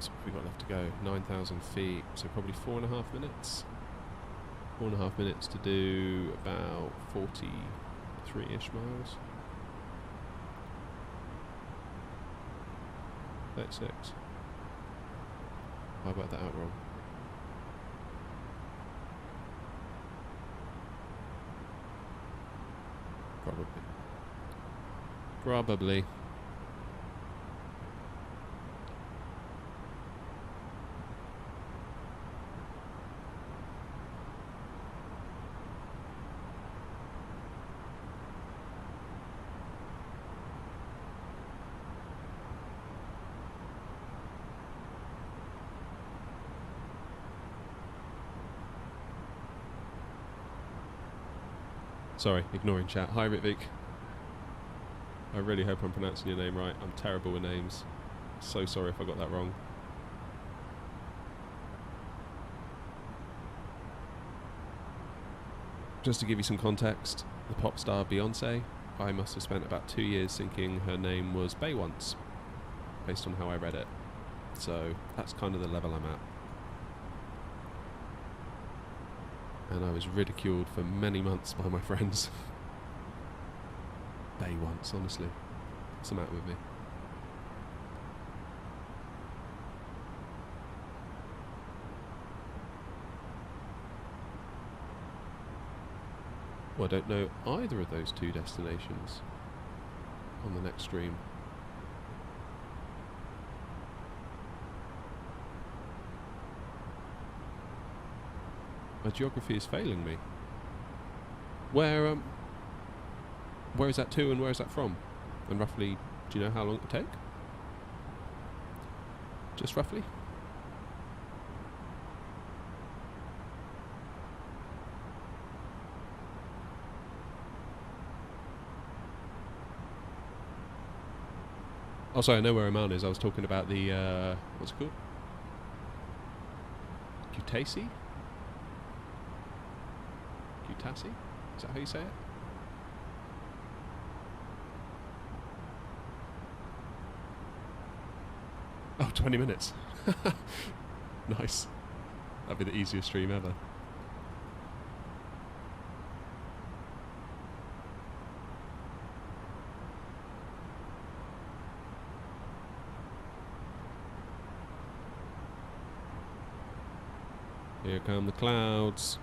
So what have we got left to go? 9,000 feet, so probably 4.5 minutes. 4.5 minutes to do about 43-ish miles. 36. How about that outroll? Probably. Probably. Sorry, ignoring chat. Hi Ritvik. I really hope I'm pronouncing your name right. I'm terrible with names. So sorry if I got that wrong. Just to give you some context, the pop star Beyonce, I must have spent about 2 years thinking her name was Bay once, based on how I read it. So that's kind of the level I'm at. And I was ridiculed for many months by my friends. Bay once, honestly. What's the matter with me? Well, I don't know either of those two destinations on the next stream. My geography is failing me. Where is that to and where is that from? And roughly, do you know how long it would take? Just roughly? Oh, sorry, I know where Oman is. I was talking about the, what's it called? Kutaisi? Kutaisi? Is that how you say it? Oh, 20 minutes. Nice. That'd be the easiest stream ever. Here come the clouds.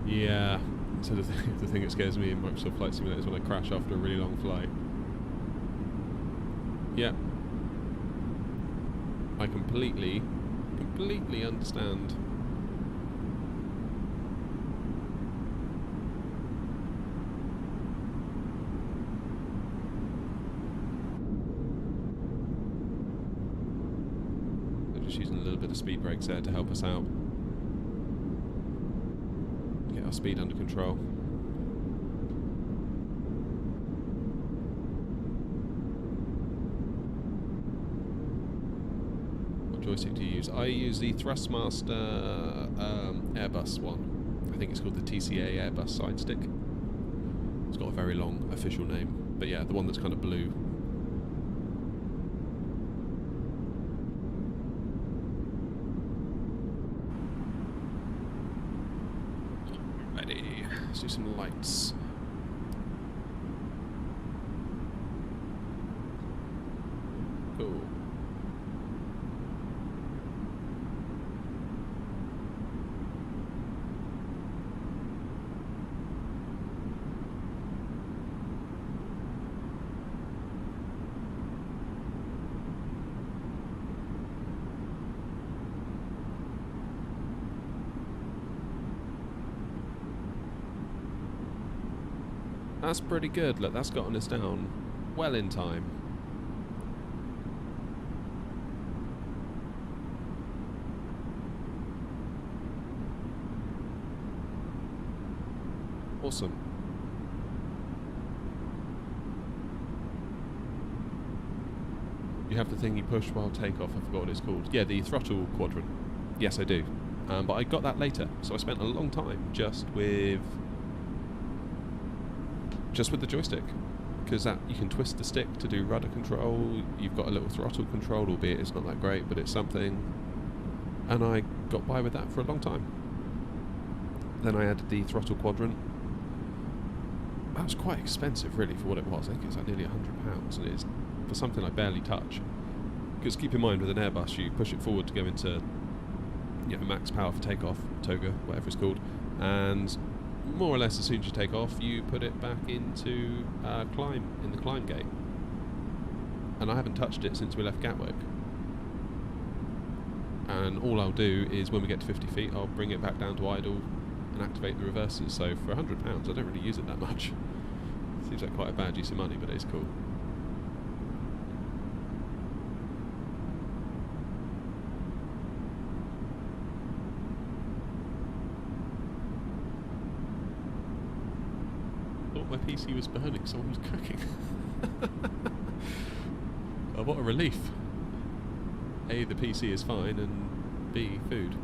Yeah, so the thing that scares me in Microsoft Flight Simulator is when I crash after a really long flight. Yeah. I completely understand. They're just using a little bit of speed brakes there to help us out. Get our speed under control. Joystick do you use? I use the Thrustmaster Airbus one. I think it's called the TCA Airbus Sidestick. It's got a very long official name, but yeah, the one that's kind of blue. Ready. Let's do some lights. Cool. That's pretty good. Look, that's gotten us down well in time. Awesome. You have the thing you push while takeoff. I forgot what it's called. Yeah, the throttle quadrant. Yes, I do. But I got that later, so I spent a long time just with the joystick, because that you can twist the stick to do rudder control. You've got a little throttle control, albeit it's not that great, but it's something. And I got by with that for a long time. Then I added the throttle quadrant. That was quite expensive, really, for what it was. I think it was like nearly £100, and it is for something I barely touch. Because keep in mind, with an Airbus, you push it forward to go into, you know, max power for takeoff, toga, whatever it's called, and more or less as soon as you take off, you put it back into climb, in the climb gate. And I haven't touched it since we left Gatwick. And all I'll do is, when we get to 50 feet, I'll bring it back down to idle and activate the reversers. So for £100, I don't really use it that much. Seems like quite a bad use of money, but it's cool. My PC was burning, someone was cooking. Oh, what a relief. A, the PC is fine, and B, food.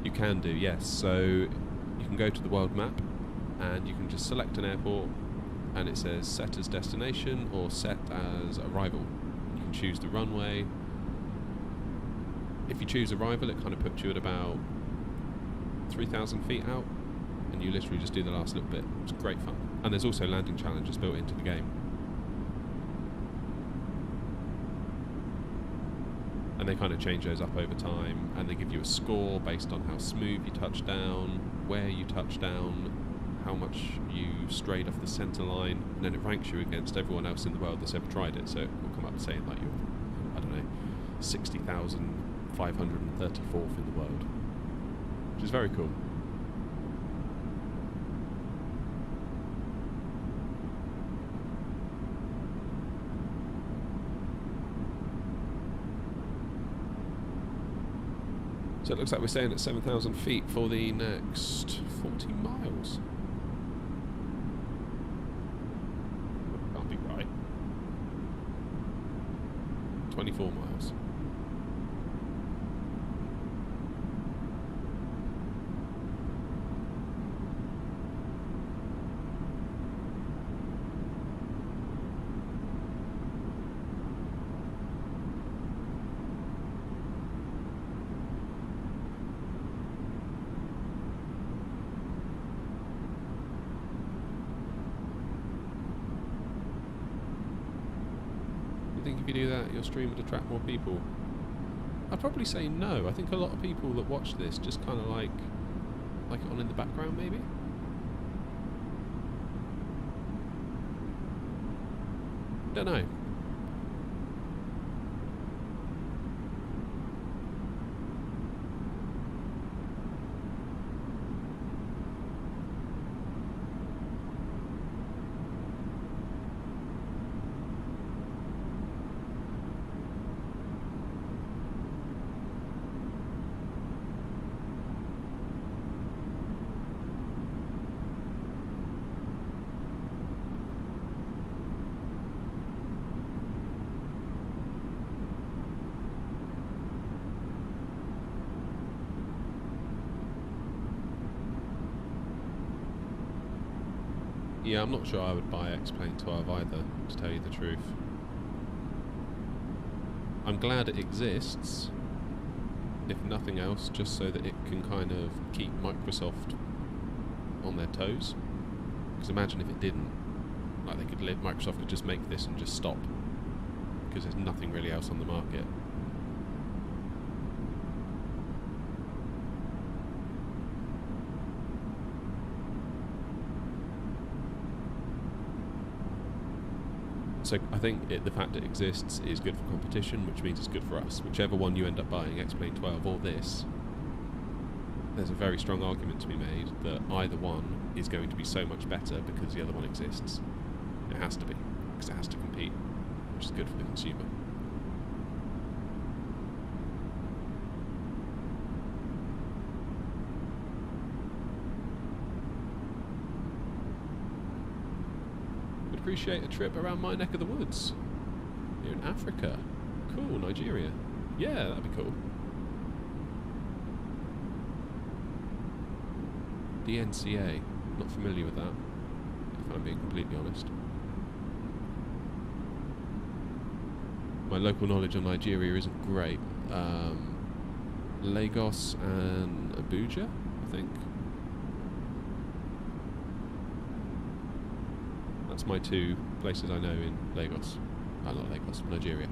You can do, yes. So you can go to the world map and you can just select an airport, and it says set as destination or set as arrival. You can choose the runway. If you choose arrival, it kind of puts you at about 3,000 feet out, and you literally just do the last little bit. It's great fun. And there's also landing challenges built into the game. And they kind of change those up over time, and they give you a score based on how smooth you touch down, where you touch down, how much you strayed off the centre line, and then it ranks you against everyone else in the world that's ever tried it. So it will come up saying like you're, I don't know, 60,534th in the world, which is very cool. So it looks like we're staying at 7,000 feet for the next 40 miles. 24 miles. I think if you do that, your stream would attract more people. I'd probably say no. I think a lot of people that watch this just kind of like it on in the background, maybe. Don't know. Yeah, I'm not sure I would buy X-Plane 12 either, to tell you the truth. I'm glad it exists, if nothing else, just so that it can kind of keep Microsoft on their toes. Because imagine if it didn't. Like, Microsoft could just make this and just stop. Because there's nothing really else on the market. So I think the fact it exists is good for competition, which means it's good for us. Whichever one you end up buying, X-Plane 12 or this, there's a very strong argument to be made that either one is going to be so much better because the other one exists. It has to be, because it has to compete, which is good for the consumer. Appreciate a trip around my neck of the woods. Here in Africa. Cool, Nigeria. Yeah, that'd be cool. The NCA. Not familiar with that, if I'm being completely honest. My local knowledge on Nigeria isn't great. Lagos and Abuja, I think. That's my two places I know in Lagos. Not Lagos, Nigeria.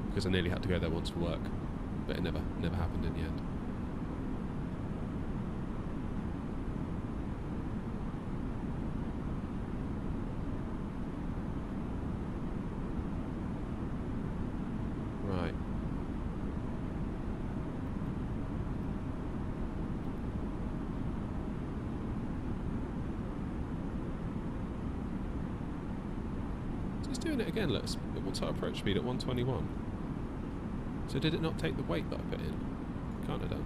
Because I nearly had to go there once for work, but it never happened in the end. Right. Doing it again, what's our approach speed at 121? So did it not take the weight that I put in? Can't have done.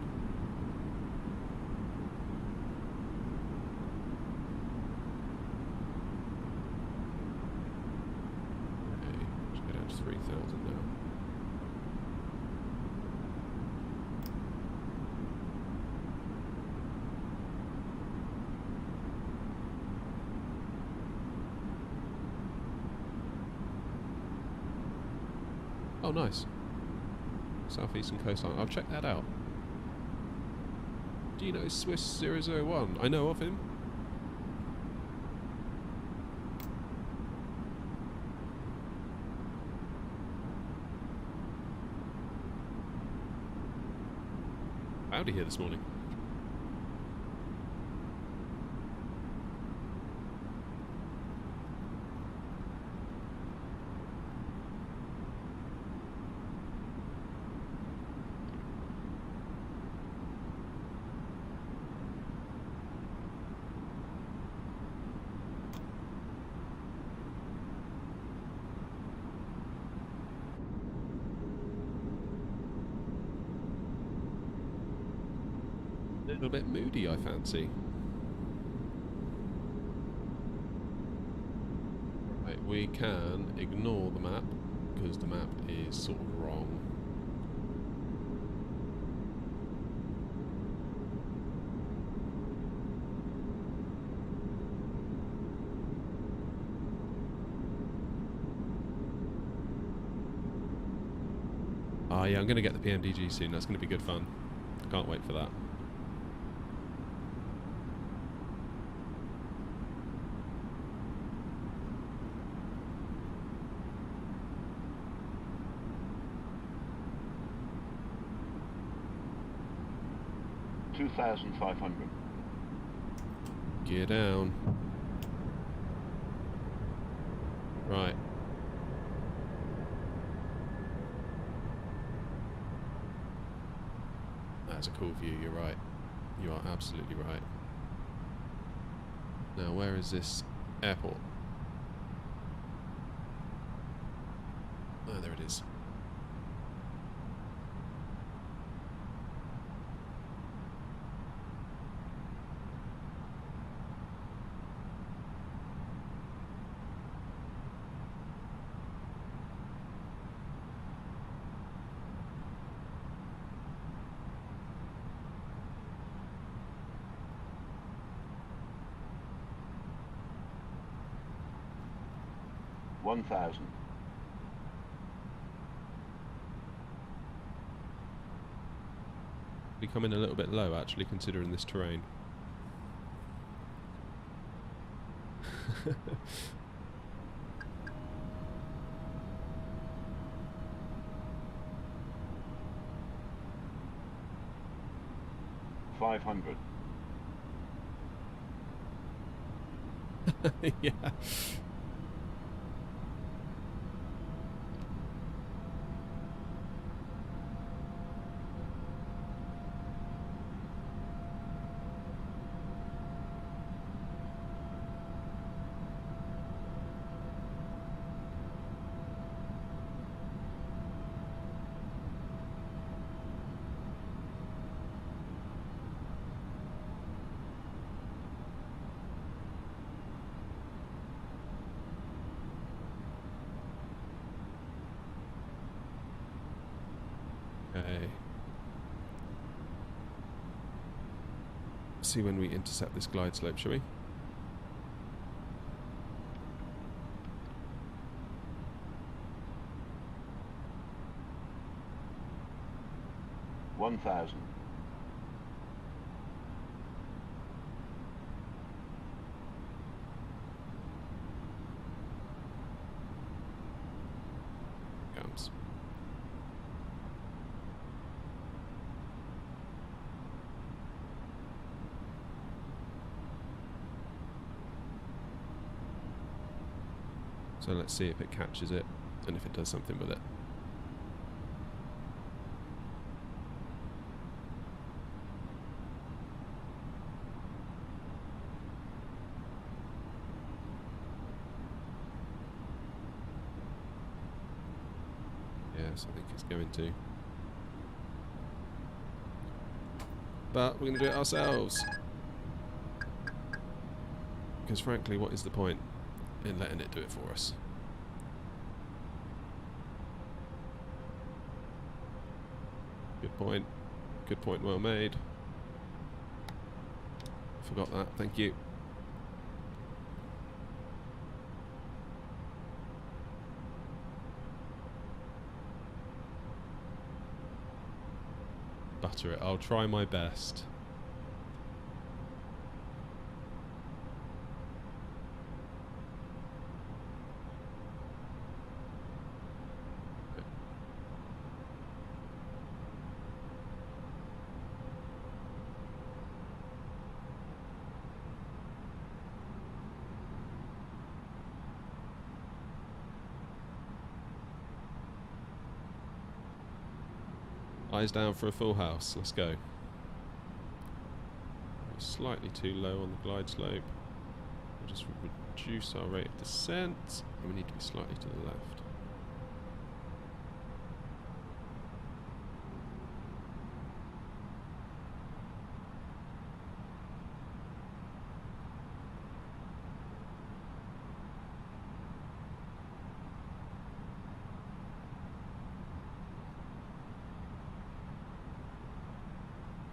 Okay, let's go down to 3,000 now. Oh, nice. Southeastern coastline. I'll check that out. Do you know Swiss 001? I know of him. Howdy here this morning. A little bit moody, I fancy. Right, we can ignore the map because the map is sort of wrong. Ah, yeah, I'm going to get the PMDG soon. That's going to be good fun. Can't wait for that. $2,500. Gear down. Right. That's a cool view, you're right. You are absolutely right. Now, where is this airport? Oh, there it is. 1,000. We come in a little bit low, actually, considering this terrain. 500. Yeah. Okay. See when we intercept this glide slope, shall we? $1,000. Comes. So let's see if it catches it and if it does something with it. Yes, I think it's going to. But we're going to do it ourselves. Because frankly, what is the point in letting it do it for us? Good point. Good point, well made. Forgot that, thank you. Butter it, I'll try my best. Eyes down for a full house. Let's go. We're slightly too low on the glide slope. We'll just reduce our rate of descent. And we need to be slightly to the left.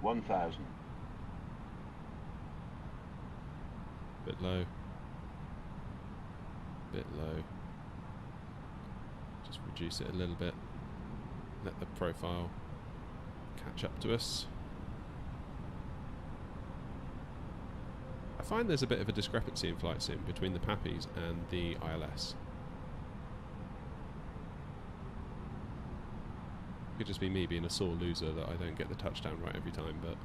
$1,000. Bit low. Bit low. Just reduce it a little bit. Let the profile catch up to us. I find there's a bit of a discrepancy in flight sim between the PAPIs and the ILS. Could just be me being a sore loser that I don't get the touchdown right every time, but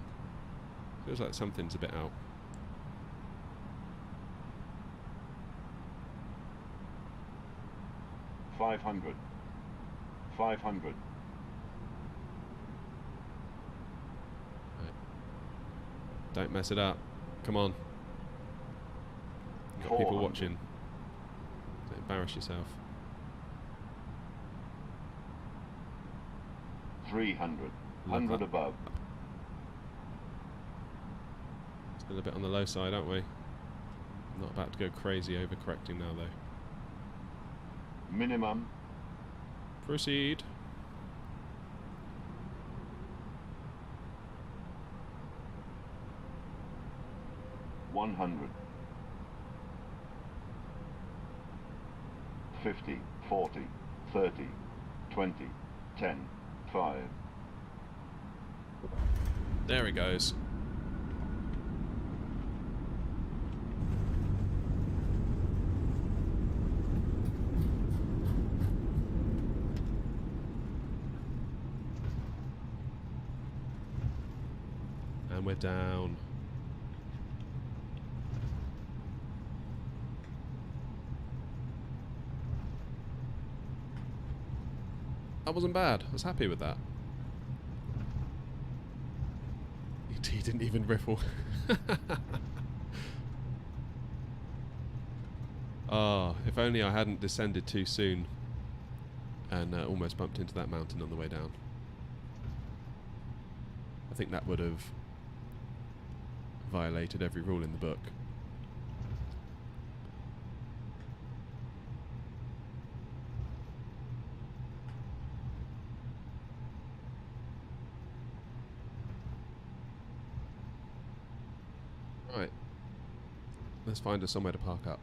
feels like something's a bit out. $500. $500. Right. Don't mess it up. Come on. You've got people watching. Don't embarrass yourself. 300. 100 above. Still a bit on the low side, aren't we? Not about to go crazy overcorrecting now, though. Minimum. Proceed. $100. 50, 40, 30, 20, 10, 5. There he goes. And we're down. That wasn't bad. I was happy with that. He didn't even riffle. Ah, if only I hadn't descended too soon and almost bumped into that mountain on the way down. I think that would have violated every rule in the book. Right. Let's find us somewhere to park up.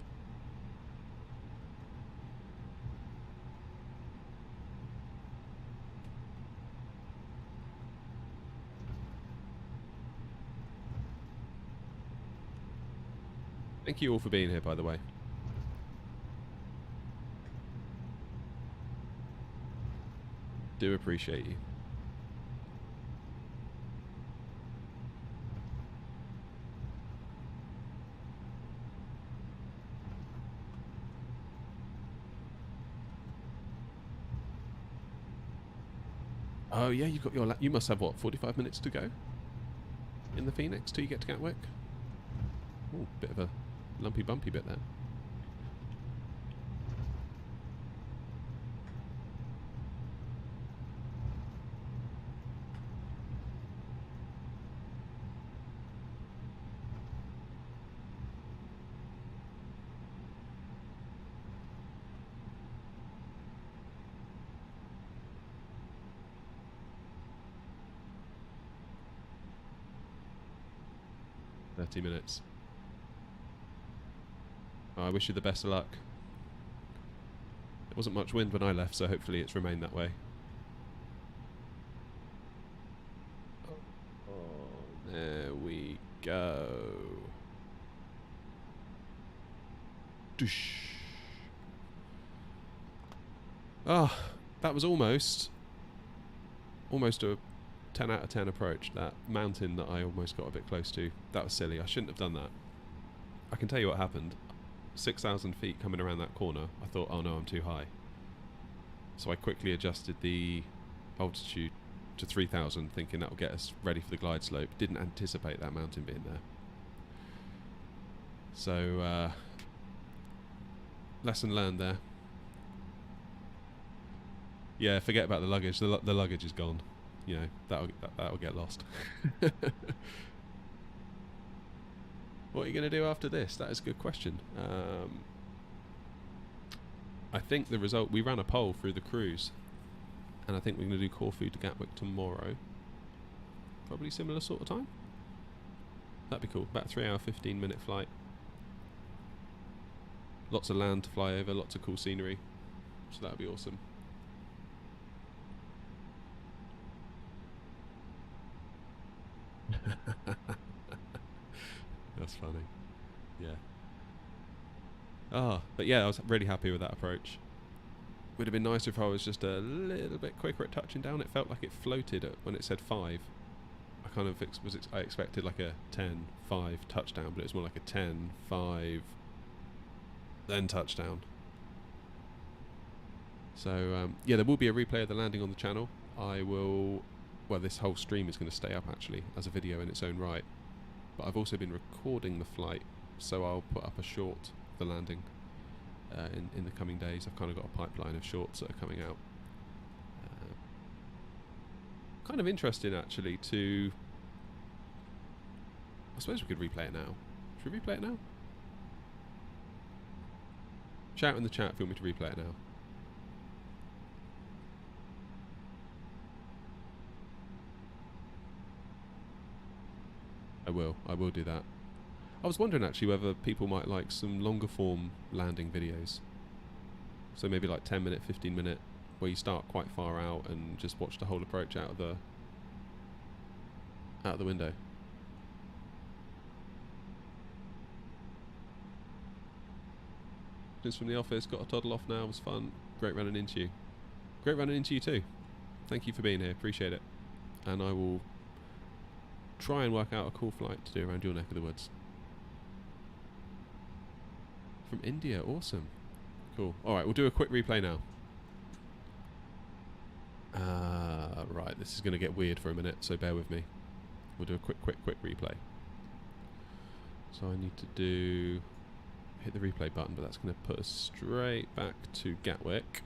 Thank you all for being here, by the way. Do appreciate you. Oh yeah, you've got your. You must have what, 45 minutes to go in the Phoenix till you get to Gatwick. Oh, bit of a lumpy bumpy bit there. Minutes. Oh, I wish you the best of luck. There wasn't much wind when I left, so hopefully it's remained that way. Oh, there we go. Doosh. Ah, that was almost a 10 out of 10 approach. That mountain that I almost got a bit close to, that was silly. I shouldn't have done that. I can tell you what happened. 6,000 feet coming around that corner, I thought, oh no, I'm too high. So I quickly adjusted the altitude to 3,000, thinking that will get us ready for the glide slope. Didn't anticipate that mountain being there. So, lesson learned there. Yeah, forget about the luggage. The luggage is gone. You know, that'll get lost. What are you going to do after this? That is a good question. I think the result, we ran a poll through the cruise, and I think we're going to do Corfu to Gatwick tomorrow. Probably similar sort of time. That'd be cool. About 3 hour, 15-minute flight. Lots of land to fly over, lots of cool scenery. So that'd be awesome. That's funny. Yeah. Ah, but yeah, I was really happy with that approach. Would have been nicer if I was just a little bit quicker at touching down. It felt like it floated when it said 5. I kind of I expected like a 10, 5 touchdown, but it was more like a 10, 5, then touchdown. So yeah, there will be a replay of the landing on the channel. I will. Well, this whole stream is going to stay up actually as a video in its own right. But I've also been recording the flight, so I'll put up a short of the landing in the coming days. I've kind of got a pipeline of shorts that are coming out. Kind of interesting actually to... I suppose we could replay it now. Should we replay it now? Shout in the chat if you want me to replay it now. I will do that. I was wondering actually whether people might like some longer form landing videos. So maybe like 10 minute, 15 minute, where you start quite far out and just watch the whole approach out of the window. Just from the office, got a toddle off now, it was fun. Great running into you. Great running into you too. Thank you for being here, appreciate it. And I will try and work out a cool flight to do around your neck of the woods. From India, awesome. Cool. Alright, we'll do a quick replay now. Right, this is going to get weird for a minute, so bear with me. We'll do a quick replay. So I need to hit the replay button, but that's going to put us straight back to Gatwick.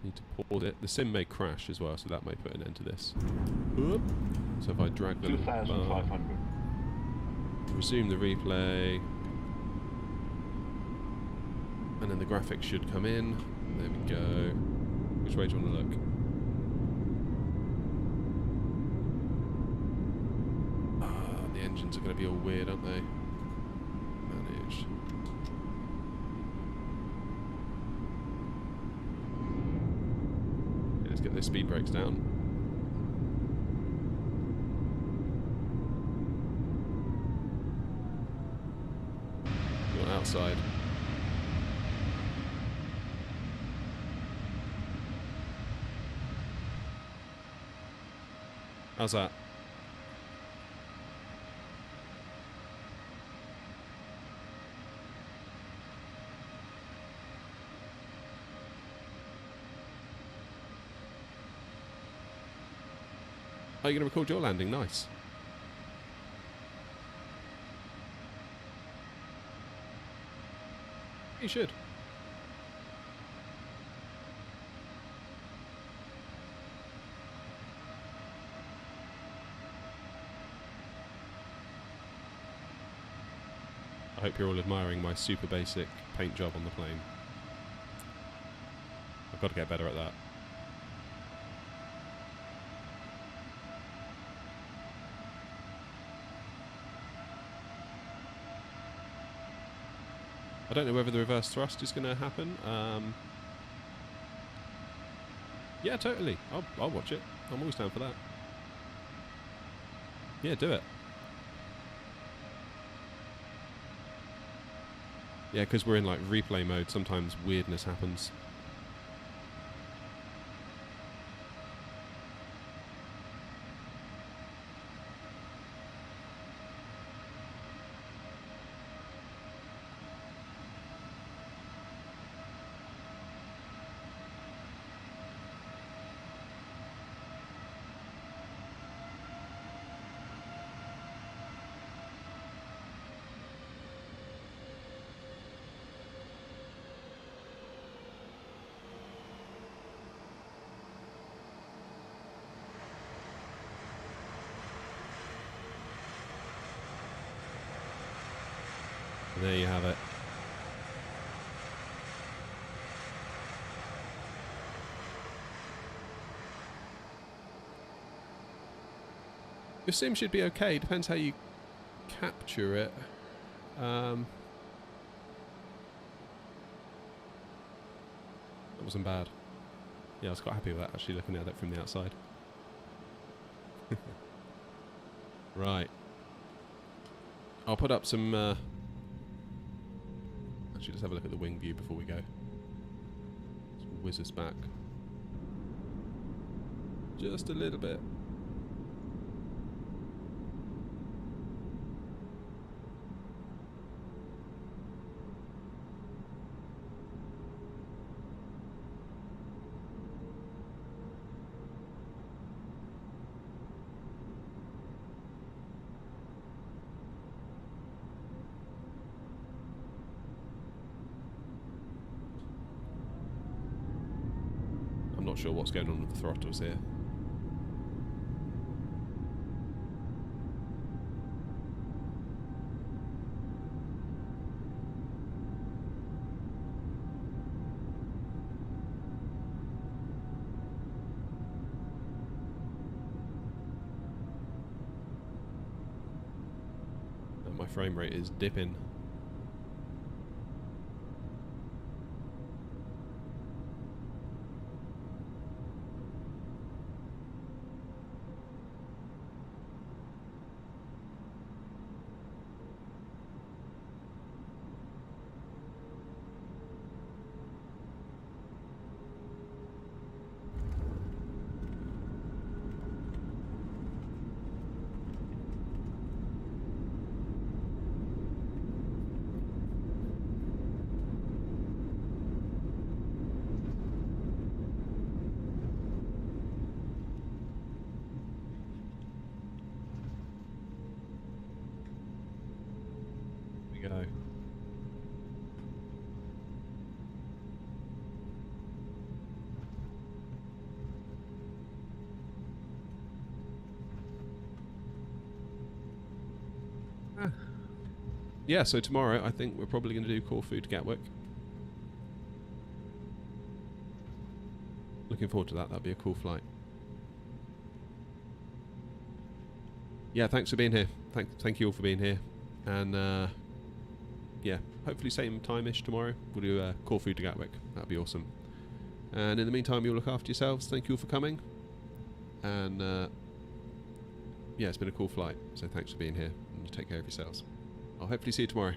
Need to pause it. The sim may crash as well, so that may put an end to this. Oop. So if I drag the 2,500. Resume the replay, and then the graphics should come in. There we go. Which way do you want to look? The engines are going to be all weird, aren't they? Managed. Okay, let's get those speed brakes down. You're outside. How's that? Are you going to record your landing? Nice. You should. I hope you're all admiring my super basic paint job on the plane. I've got to get better at that. I don't know whether the reverse thrust is going to happen. Yeah, totally. I'll watch it. I'm always down for that. Yeah, do it. Yeah, because we're in like replay mode, sometimes weirdness happens. There you have it. Your sim should be okay, depends how you capture it. That wasn't bad. Yeah, I was quite happy with that, actually, looking at it from the outside. Right. I'll put up some... Actually, let's have a look at the wing view before we go. Let's whiz us back. Just a little bit. I'm not sure what's going on with the throttles here. And my frame rate is dipping. we go. Yeah, so tomorrow I think we're probably going to do Corfu to Gatwick. Looking forward to that. That'll be a cool flight. Yeah, thanks for being here. Thank you all for being here. And yeah, hopefully same time-ish tomorrow. We'll do Corfu to Gatwick. That'd be awesome. And in the meantime, you'll look after yourselves. Thank you all for coming. And yeah, it's been a cool flight. So thanks for being here. And take care of yourselves. I'll hopefully see you tomorrow.